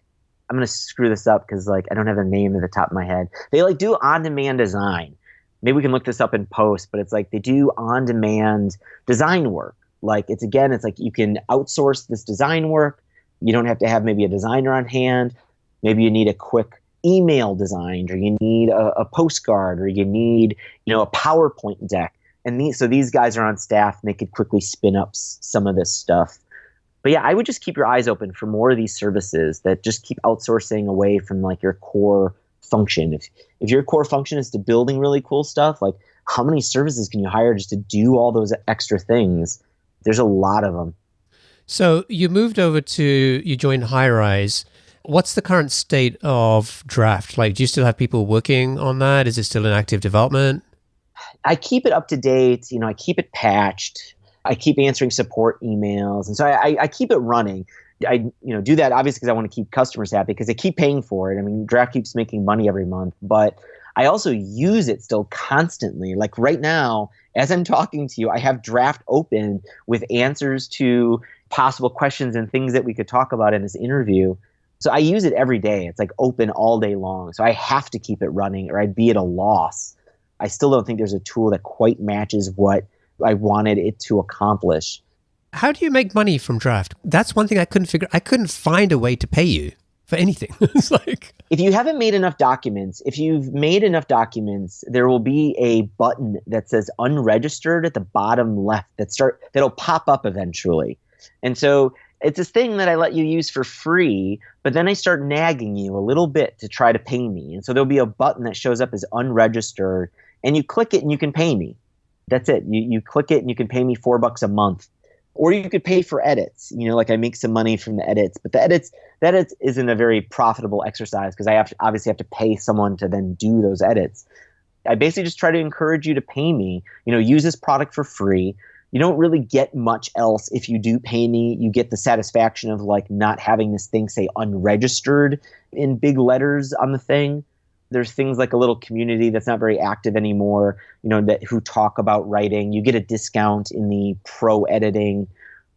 I'm going to screw this up because like I don't have their name at the top of my head. They like do on-demand design. Maybe we can look this up in post, but it's like they do on-demand design work. Like it's like you can outsource this design work. You don't have to have maybe a designer on hand. Maybe you need a quick email designed, or you need a postcard, or you need, a PowerPoint deck. And these guys are on staff and they could quickly spin up some of this stuff. But yeah, I would just keep your eyes open for more of these services that just keep outsourcing away from like your core function. If your core function is to building really cool stuff, like how many services can you hire just to do all those extra things? There's a lot of them. So you joined Highrise. What's the current state of Draft? Like, do you still have people working on that? Is it still in active development? I keep it up to date. I keep it patched. I keep answering support emails. And so I keep it running. I do that obviously because I want to keep customers happy because they keep paying for it. I mean, Draft keeps making money every month, but I also use it still constantly. Like right now, as I'm talking to you, I have Draft open with answers to possible questions and things that we could talk about in this interview. So I use it every day. It's like open all day long. So I have to keep it running or I'd be at a loss. I still don't think there's a tool that quite matches what I wanted it to accomplish. How do you make money from Draft? That's one thing I couldn't figure. I couldn't find a way to pay you for anything. It's like, if you haven't made enough documents, there will be a button that says unregistered at the bottom left that'll pop up eventually. And so it's this thing that I let you use for free, but then I start nagging you a little bit to try to pay me. And so there'll be a button that shows up as unregistered, and you click it and you can pay me. That's it. You click it and you can pay me $4 a month. Or you could pay for edits, like I make some money from the edits, but the edits isn't a very profitable exercise because I obviously have to pay someone to then do those edits. I basically just try to encourage you to pay me, use this product for free. You don't really get much else if you do pay me. You get the satisfaction of like not having this thing say unregistered in big letters on the thing. There's things like a little community that's not very active anymore, who talk about writing. You get a discount in the pro editing.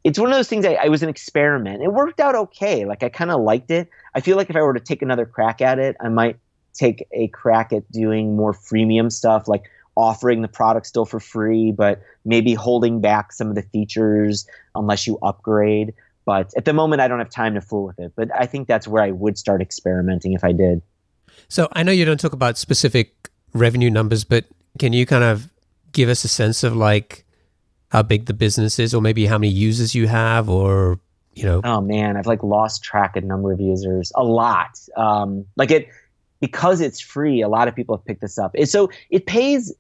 It's one of those things I was an experiment. It worked out okay. Like I kind of liked it. I feel like if I were to take another crack at it, I might take a crack at doing more freemium stuff, like offering the product still for free, but maybe holding back some of the features unless you upgrade. But at the moment, I don't have time to fool with it. But I think that's where I would start experimenting if I did. So I know you don't talk about specific revenue numbers, but can you kind of give us a sense of like how big the business is, or maybe how many users you have, or, you know? Oh man, I've like lost track of number of users. A lot. Because it's free, a lot of people have picked this up. So it pays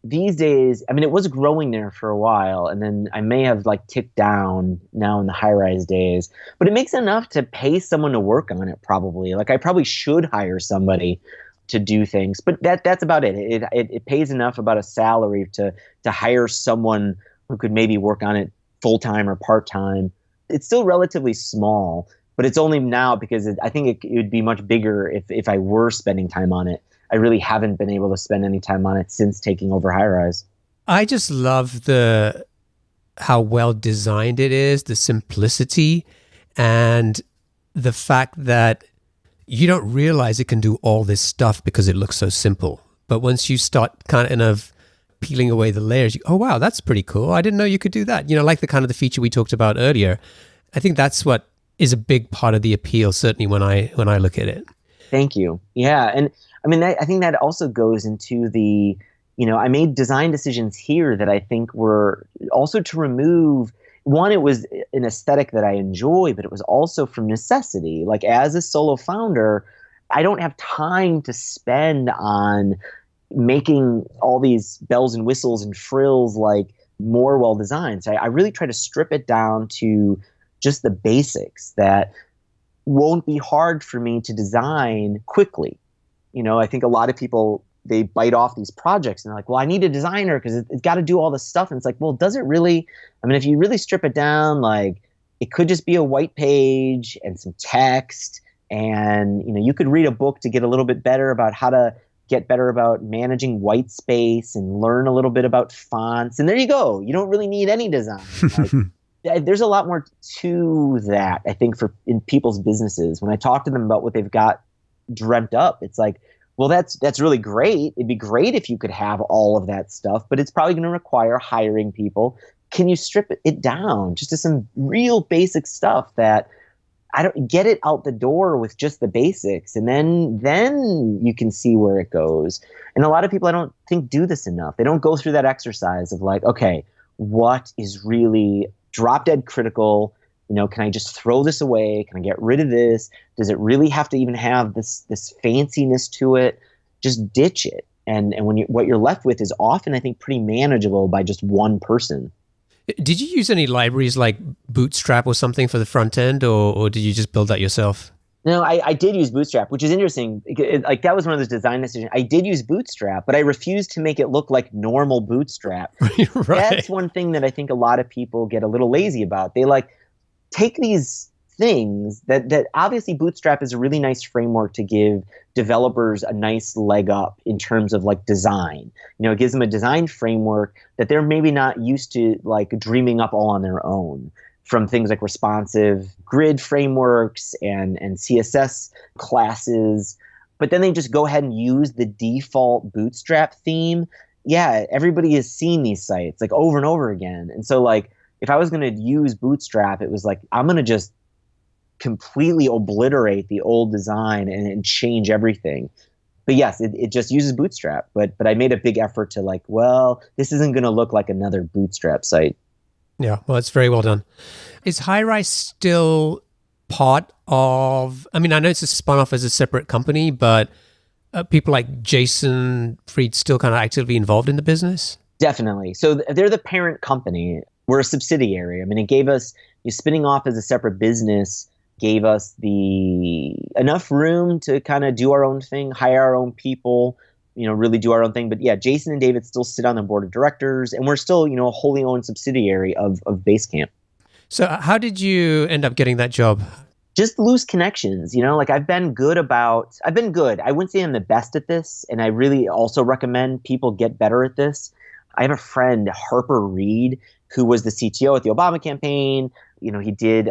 these days. I mean, it was growing there for a while, and then I may have like ticked down now in the Highrise days, but it makes enough to pay someone to work on it probably. Like I probably should hire somebody to do things, but that's about it. It pays enough about a salary to hire someone who could maybe work on it full-time or part-time. It's still relatively small, but it's only now because I think it would be much bigger if I were spending time on it. I really haven't been able to spend any time on it since taking over Highrise. I just love how well designed it is, the simplicity, and the fact that you don't realize it can do all this stuff because it looks so simple. But once you start kind of peeling away the layers, oh wow, that's pretty cool. I didn't know you could do that. You know, like the kind of the feature we talked about earlier. I think that's what is a big part of the appeal, certainly when I look at it. Thank you. Yeah, and I mean, I think that also goes into I made design decisions here that I think were also to remove. One, it was an aesthetic that I enjoy, but it was also from necessity. Like as a solo founder, I don't have time to spend on making all these bells and whistles and frills like more well designed. So I really try to strip it down to just the basics that won't be hard for me to design quickly. I think a lot of people, they bite off these projects and they're like, well, I need a designer because it's got to do all this stuff. And it's like, well, does it really? I mean, if you really strip it down, like it could just be a white page and some text. And, you could read a book to get a little bit better about how to get better about managing white space and learn a little bit about fonts. And there you go. You don't really need any design. There's a lot more to that, I think, in people's businesses. When I talk to them about what they've got dreamt up, it's like, well, that's really great. It'd be great if you could have all of that stuff, but it's probably going to require hiring people. Can you strip it down just to some real basic stuff that I don't get it out the door with just the basics, and then you can see where it goes. And a lot of people, I don't think, do this enough. They don't go through that exercise of like, okay, what is really drop dead critical? Can I just throw this away? Can I get rid of this? Does it really have to even have this fanciness to it? Just ditch it. And what you're left with is often, I think, pretty manageable by just one person. Did you use any libraries like Bootstrap or something for the front end, or did you just build that yourself? No, I did use Bootstrap, which is interesting. That was one of those design decisions. I did use Bootstrap, but I refused to make it look like normal Bootstrap. Right. That's one thing that I think a lot of people get a little lazy about. They take these things that obviously Bootstrap is a really nice framework to give developers a nice leg up in terms of like design. It gives them a design framework that they're maybe not used to like dreaming up all on their own, from things like responsive grid frameworks and CSS classes. But then they just go ahead and use the default Bootstrap theme. Yeah, everybody has seen these sites like over and over again. And so like if I was going to use Bootstrap, it was like, I'm going to just completely obliterate the old design and change everything. But yes, it just uses Bootstrap. But I made a big effort to like, well, this isn't going to look like another Bootstrap site. Yeah, well, it's very well done. Is Highrise still part of, I mean, I know it's a spun off as a separate company, but people like Jason Fried still kind of actively involved in the business? Definitely. So they're the parent company. We're a subsidiary. I mean, it gave us, spinning off as a separate business gave us enough room to kind of do our own thing, hire our own people, really do our own thing. But yeah, Jason and David still sit on the board of directors, and we're still, a wholly owned subsidiary of Basecamp. So how did you end up getting that job? Just loose connections, like I've been good. I wouldn't say I'm the best at this, and I really also recommend people get better at this. I have a friend, Harper Reed, who was the CTO at the Obama campaign. He did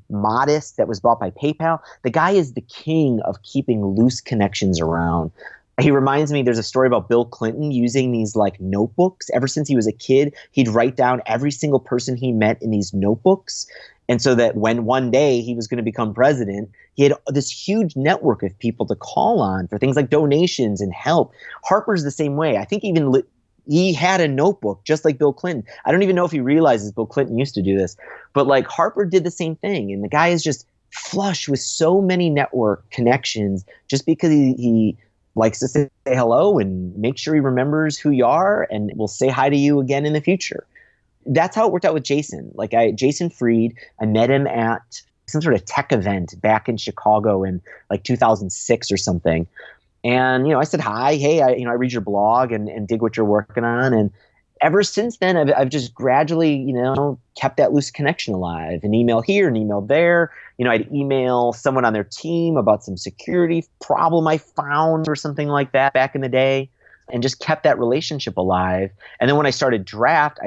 Modest, that was bought by PayPal. The guy is the king of keeping loose connections around. He reminds me, there's a story about Bill Clinton using these like notebooks. Ever since he was a kid, he'd write down every single person he met in these notebooks. And so that when one day he was going to become president, he had this huge network of people to call on for things like donations and help. Harper's the same way. I think he had a notebook just like Bill Clinton. I don't even know if he realizes Bill Clinton used to do this, but like Harper did the same thing. And the guy is just flush with so many network connections just because he likes to say hello and make sure he remembers who you are and will say hi to you again in the future. That's how it worked out with Jason. Jason Fried, I met him at some sort of tech event back in Chicago in like 2006 or something. And, I said, hi, hey, I read your blog and dig what you're working on. And ever since then, I've just gradually, kept that loose connection alive. An email here, an email there. I'd email someone on their team about some security problem I found or something like that back in the day, and just kept that relationship alive. And then when I started Draft,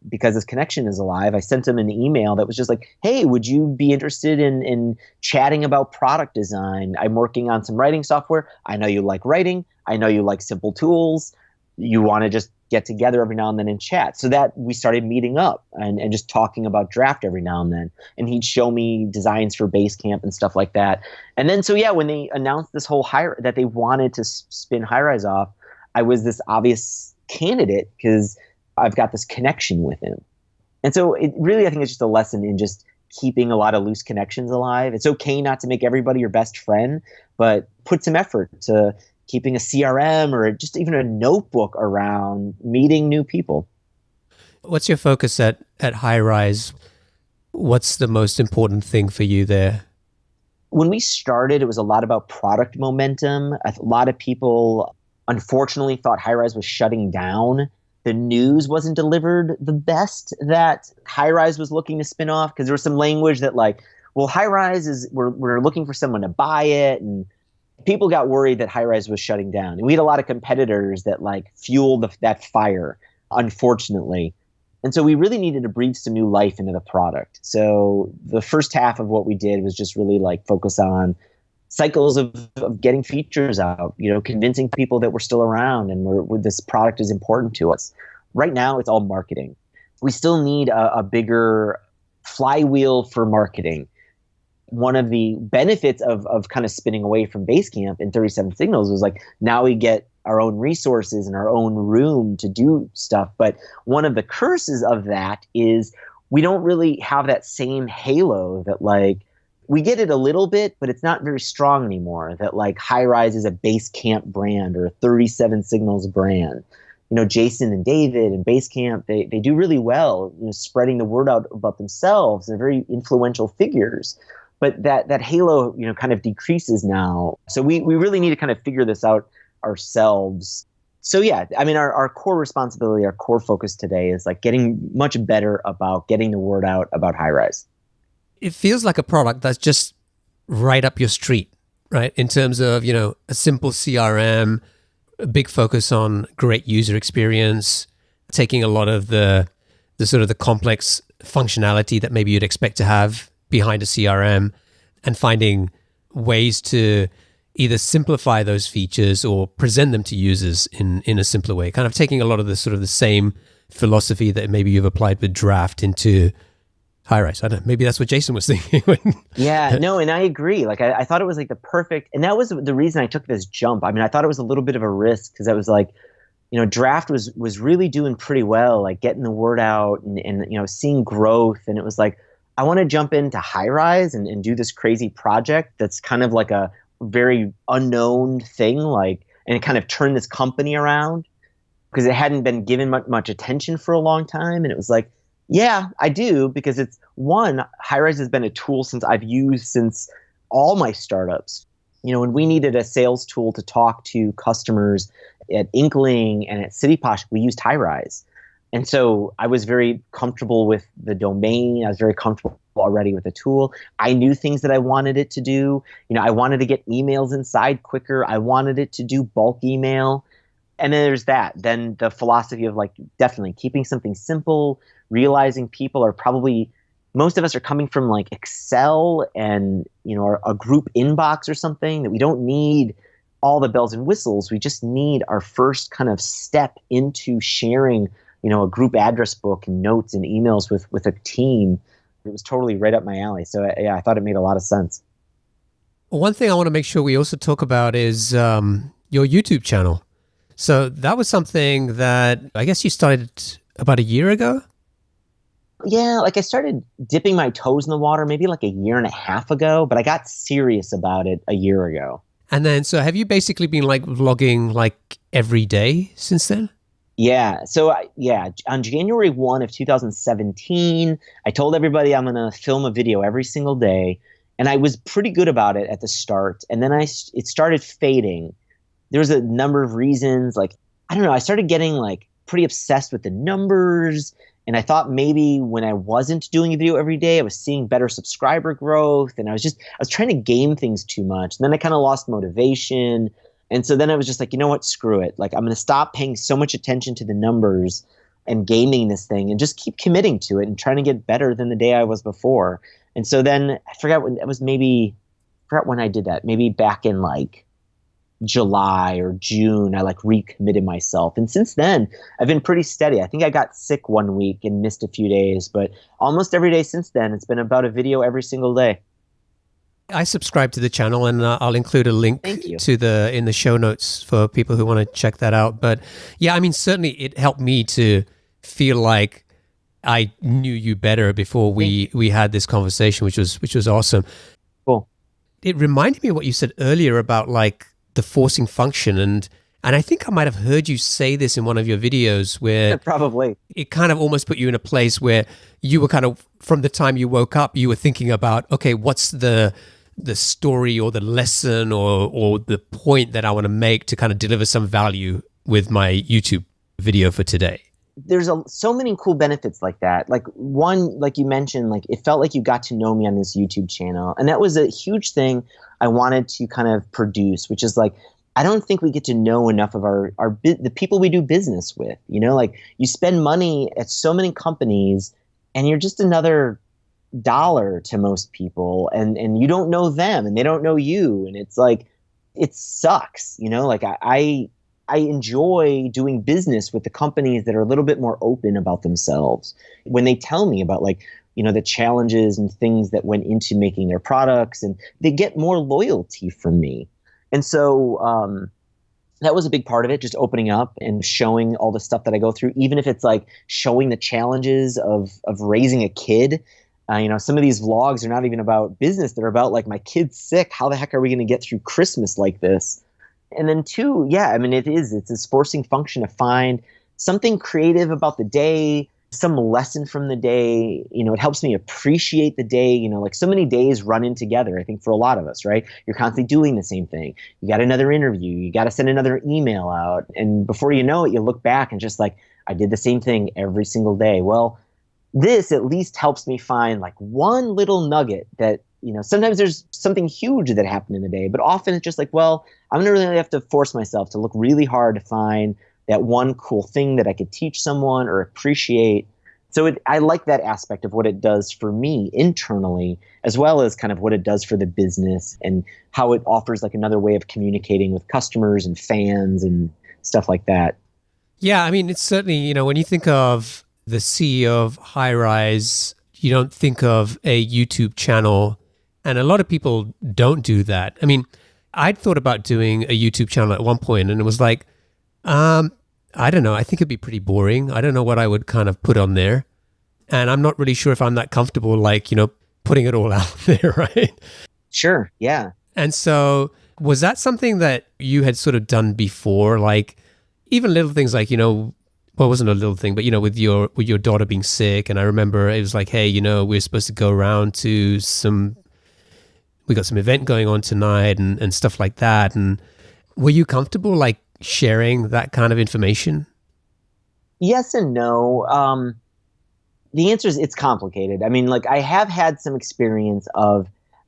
because this connection is alive, I sent him an email that was just like, hey, would you be interested in chatting about product design? I'm working on some writing software. I know you like writing. I know you like simple tools. You want to just get together every now and then and chat. So that we started meeting up and just talking about Draft every now and then. And he'd show me designs for Basecamp and stuff like that. And then, when they announced this whole that they wanted to spin Highrise off, I was this obvious candidate because I've got this connection with him. And so it really, I think it's just a lesson in just keeping a lot of loose connections alive. It's okay not to make everybody your best friend, but put some effort to keeping a CRM or just even a notebook around meeting new people. What's your focus at Highrise? What's the most important thing for you there? When we started, it was a lot about product momentum. A lot of people, unfortunately, thought Highrise was shutting down. The news wasn't delivered the best that Highrise was looking to spin off, because there was some language that Highrise we're looking for someone to buy it, and people got worried that Highrise was shutting down. And we had a lot of competitors that fueled that fire, unfortunately. And so we really needed to breathe some new life into the product. So the first half of what we did was just really focus on cycles of getting features out, convincing people that we're still around and this product is important to us. Right now, it's all marketing. We still need a bigger flywheel for marketing. One of the benefits of kind of spinning away from Basecamp in 37 Signals was now we get our own resources and our own room to do stuff. But one of the curses of that is we don't really have that same halo that we get it a little bit, but it's not very strong anymore. That Highrise is a Basecamp brand or a 37 Signals brand. Jason and David and Basecamp, they do really well, spreading the word out about themselves. They're very influential figures. But that halo, kind of decreases now. So we really need to kind of figure this out ourselves. So yeah, I mean, our core responsibility, our core focus today is getting much better about getting the word out about Highrise. It feels like a product that's just right up your street, right? In terms of, a simple CRM, a big focus on great user experience, taking a lot of the sort of the complex functionality that maybe you'd expect to have behind a CRM and finding ways to either simplify those features or present them to users in a simpler way. Kind of taking a lot of the sort of the same philosophy that maybe you've applied with Draft into Highrise. I don't know. Maybe that's what Jason was thinking. Yeah, no, and I agree. I thought it was the perfect, and that was the reason I took this jump. I mean, I thought it was a little bit of a risk because I was Draft was really doing pretty well, getting the word out and seeing growth. And it was I want to jump into Highrise and do this crazy project that's kind of a very unknown thing, and kind of turn this company around because it hadn't been given much attention for a long time. And it was yeah, I do, because it's Highrise has been a tool I've used since all my startups. When we needed a sales tool to talk to customers at Inkling and at Cityposh, we used Highrise. And so I was very comfortable with the domain. I was very comfortable already with the tool. I knew things that I wanted it to do. I wanted to get emails inside quicker. I wanted it to do bulk email. And then there's that. Then the philosophy of definitely keeping something simple, realizing people are probably, most of us are coming from Excel and, a group inbox or something, that we don't need all the bells and whistles. We just need our first kind of step into sharing, a group address book and notes and emails with a team. It was totally right up my alley. So yeah, I thought it made a lot of sense. One thing I want to make sure we also talk about is your YouTube channel. So that was something that I guess you started about a year ago. Yeah, like I started dipping my toes in the water maybe like a year and a half ago, but I got serious about it a year ago. And then, so have you basically been like vlogging like every day since then? Yeah. So on January 1 of 2017, I told everybody I'm going to film a video every single day. And I was pretty good about it at the start. And then it started fading. There was a number of reasons. Like, I don't know, I started getting like pretty obsessed with the numbers. And I thought maybe when I wasn't doing a video every day, I was seeing better subscriber growth. And I was trying to game things too much. And then I kind of lost motivation. And so then I was just like, you know what, screw it. Like, I'm going to stop paying so much attention to the numbers and gaming this thing and just keep committing to it and trying to get better than the day I was before. And so then I forgot when it was, I forgot when I did that, maybe back in like July or June, I like recommitted myself. And since then, I've been pretty steady. I think I got sick one week and missed a few days, but almost every day since then, it's been about a video every single day. I subscribe to the channel, and I'll include a link in the show notes for people who want to check that out. But yeah, I mean, certainly it helped me to feel like I knew you better before we had this conversation, which was awesome. Cool. It reminded me of what you said earlier about like the forcing function, and I think I might have heard you say this in one of your videos where probably it kind of almost put you in a place where you were kind of, from the time you woke up, you were thinking about, okay, what's the story or the lesson or the point that I want to make to kind of deliver some value with my YouTube video for today. There's so many cool benefits like that. Like one, like you mentioned, like it felt like you got to know me on this YouTube channel. And that was a huge thing I wanted to kind of produce, which is like, I don't think we get to know enough of the people we do business with. You know, like you spend money at so many companies and you're just another dollar to most people, and you don't know them and they don't know you. And it's like, it sucks, you know, like I enjoy doing business with the companies that are a little bit more open about themselves when they tell me about like, you know, the challenges and things that went into making their products, and they get more loyalty from me. And so that was a big part of it, just opening up and showing all the stuff that I go through, even if it's like showing the challenges of raising a kid. You know, some of these vlogs are not even about business. They're about like, my kid's sick. How the heck are we going to get through Christmas like this? And then two, yeah, I mean, it's this forcing function to find something creative about the day, some lesson from the day. You know, it helps me appreciate the day. You know, like so many days run in together, I think, for a lot of us, right? You're constantly doing the same thing. You got another interview. You got to send another email out. And before you know it, you look back and just like, I did the same thing every single day. Well, this at least helps me find like one little nugget that, you know, sometimes there's something huge that happened in the day, but often it's just like, well, I'm going to really have to force myself to look really hard to find that one cool thing that I could teach someone or appreciate. So I like that aspect of what it does for me internally, as well as kind of what it does for the business and how it offers like another way of communicating with customers and fans and stuff like that. Yeah, I mean, it's certainly, you know, when you think of the CEO of Highrise, you don't think of a YouTube channel, and a lot of people don't do that. I mean, I'd thought about doing a YouTube channel at one point, and it was like, I don't know, I think it'd be pretty boring. I don't know what I would kind of put on there, and I'm not really sure if I'm that comfortable, like, you know, putting it all out there, right? Sure, yeah. And so was that something that you had sort of done before? Like even little things like, you know, well, it wasn't a little thing, but, you know, with your daughter being sick. And I remember it was like, hey, you know, we're supposed to go around to we got some event going on tonight and stuff like that. And were you comfortable like sharing that kind of information? Yes and no. The answer is it's complicated. I mean, like I have had some experience of,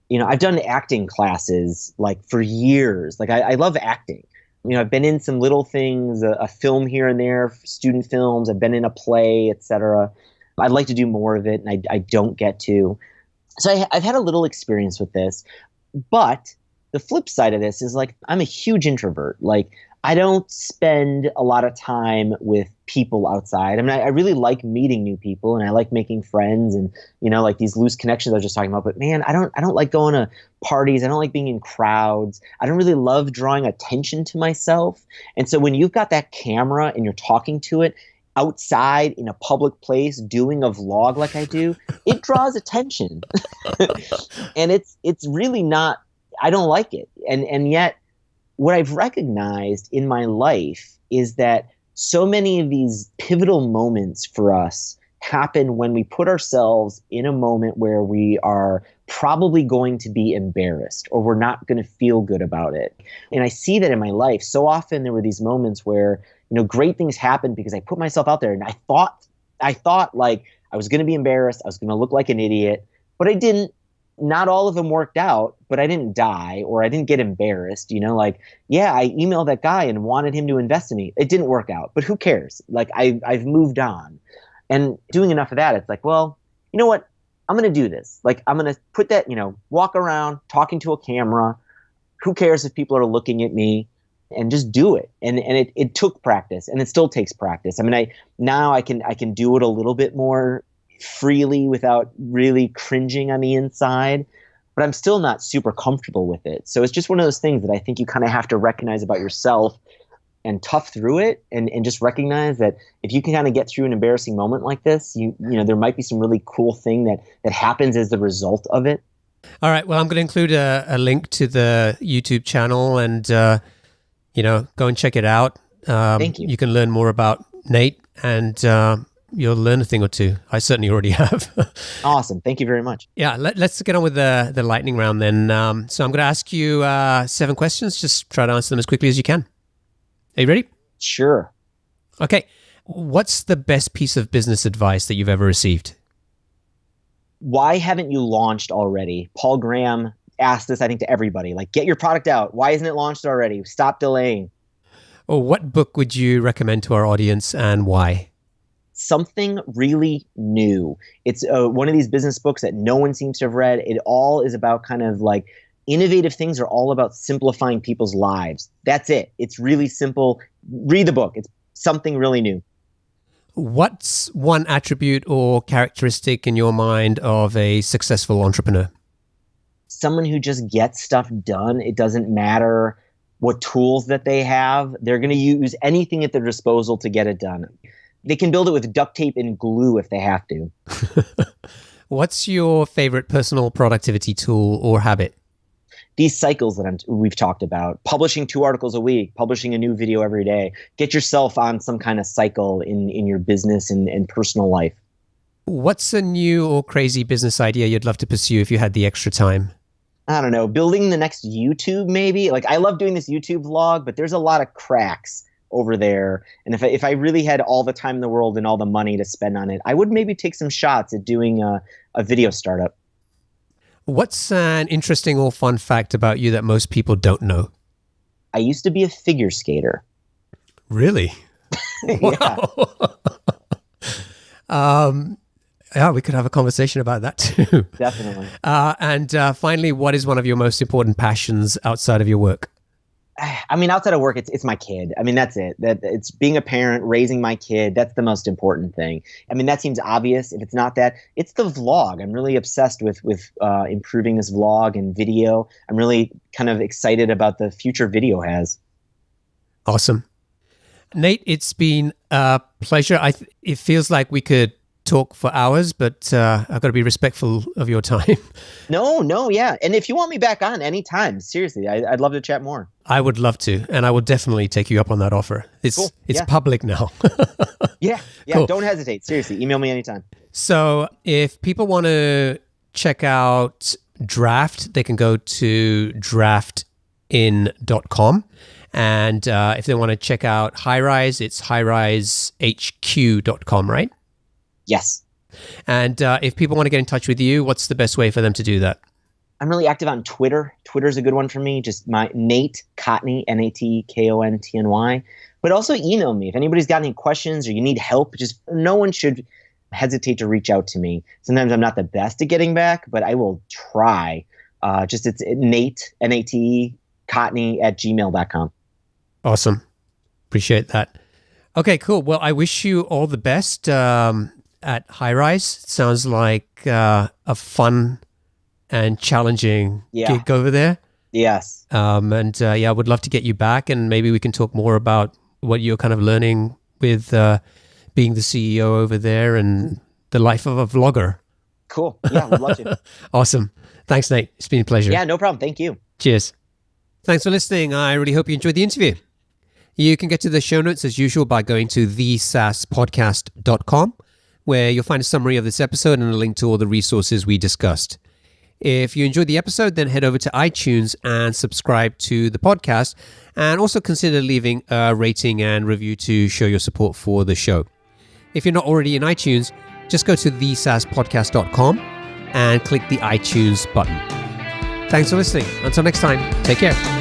you know, I've done acting classes like for years. Like I love acting. You know, I've been in some little things, a film here and there, student films. I've been in a play, etc. I'd like to do more of it, and I don't get to. So I've had a little experience with this. But the flip side of this is like I'm a huge introvert. Like I don't spend a lot of time with people outside. I mean, I really like meeting new people and I like making friends and, like these loose connections I was just talking about. But man, I don't like going to parties. I don't like being in crowds. I don't really love drawing attention to myself. And so when you've got that camera and you're talking to it outside in a public place doing a vlog like I do, it draws attention. And it's really not, I don't like it. And yet, what I've recognized in my life is that so many of these pivotal moments for us happen when we put ourselves in a moment where we are probably going to be embarrassed or we're not going to feel good about it. And I see that in my life. So often there were these moments where, great things happened because I put myself out there and I thought like I was going to be embarrassed. I was going to look like an idiot, but I didn't. Not all of them worked out, but I didn't die or I didn't get embarrassed. I emailed that guy and wanted him to invest in me. It didn't work out, but who cares? Like I've moved on. And doing enough of that, it's like, well, you know what? I'm going to do this. Like I'm going to put that, walk around talking to a camera. Who cares if people are looking at me? And just do it. And it took practice and it still takes practice. I mean, I can do it a little bit more freely without really cringing on the inside, but I'm still not super comfortable with it. So it's just one of those things that I think you kind of have to recognize about yourself and tough through it and just recognize that if you can kind of get through an embarrassing moment like this, there might be some really cool thing that happens as the result of it. All right. Well, I'm going to include a link to the YouTube channel and, go and check it out. Thank you. You can learn more about Nate and, you'll learn a thing or two. I certainly already have. Awesome. Thank you very much. Yeah, let's get on with the lightning round then. So I'm going to ask you 7 questions. Just try to answer them as quickly as you can. Are you ready? Sure. Okay. What's the best piece of business advice that you've ever received? Why haven't you launched already? Paul Graham asked this, I think, to everybody. Like, get your product out. Why isn't it launched already? Stop delaying. Or what book would you recommend to our audience and why? Something really new. It's one of these business books that no one seems to have read. It all is about kind of like innovative things are all about simplifying people's lives. That's it. It's really simple. Read the book. It's something really new. What's one attribute or characteristic in your mind of a successful entrepreneur? Someone who just gets stuff done. It doesn't matter what tools that they have. They're going to use anything at their disposal to get it done. They can build it with duct tape and glue if they have to. What's your favorite personal productivity tool or habit? These cycles that we've talked about, publishing 2 articles a week, publishing a new video every day. Get yourself on some kind of cycle in your business and personal life. What's a new or crazy business idea you'd love to pursue if you had the extra time? I don't know, building the next YouTube maybe. Like I love doing this YouTube vlog, but there's a lot of cracks over there. And if I really had all the time in the world and all the money to spend on it, I would maybe take some shots at doing a video startup. What's an interesting or fun fact about you that most people don't know? I used to be a figure skater. Really? Wow. Yeah, we could have a conversation about that too. Definitely. And finally, what is one of your most important passions outside of your work? I mean, outside of work, it's my kid. I mean, that's it. That it's being a parent, raising my kid. That's the most important thing. I mean, that seems obvious. If it's not that, it's the vlog. I'm really obsessed with improving this vlog and video. I'm really kind of excited about the future video has. Awesome. Nate, it's been a pleasure. It feels like we could talk for hours, but I've got to be respectful of your time. No, yeah. And if you want me back on anytime, seriously, I'd love to chat more. I would love to, and I will definitely take you up on that offer. It's cool. It's public now. Yeah. Cool. Don't hesitate. Seriously, email me anytime. So if people want to check out Draft, they can go to draftin.com. And if they want to check out Highrise, it's highrisehq.com, right? Yes. And if people want to get in touch with you, what's the best way for them to do that? I'm really active on Twitter. Twitter's a good one for me. Just my Nate Kontny, Natkontny. But also email me. If anybody's got any questions or you need help, just no one should hesitate to reach out to me. Sometimes I'm not the best at getting back, but I will try. It's Nate, Nate, Kontny @gmail.com. Awesome. Appreciate that. Okay, cool. Well, I wish you all the best at Highrise. Sounds like a fun and challenging gig over there. Yes. I would love to get you back, and maybe we can talk more about what you're kind of learning with being the CEO over there and the life of a vlogger. Cool. Yeah, would love to. Awesome. Thanks, Nate. It's been a pleasure. Yeah, no problem. Thank you. Cheers. Thanks for listening. I really hope you enjoyed the interview. You can get to the show notes as usual by going to thesaaspodcast.com, where you'll find a summary of this episode and a link to all the resources we discussed. If you enjoyed the episode, then head over to iTunes and subscribe to the podcast, and also consider leaving a rating and review to show your support for the show. If you're not already in iTunes, just go to thesaaspodcast.com and click the iTunes button. Thanks for listening. Until next time, take care.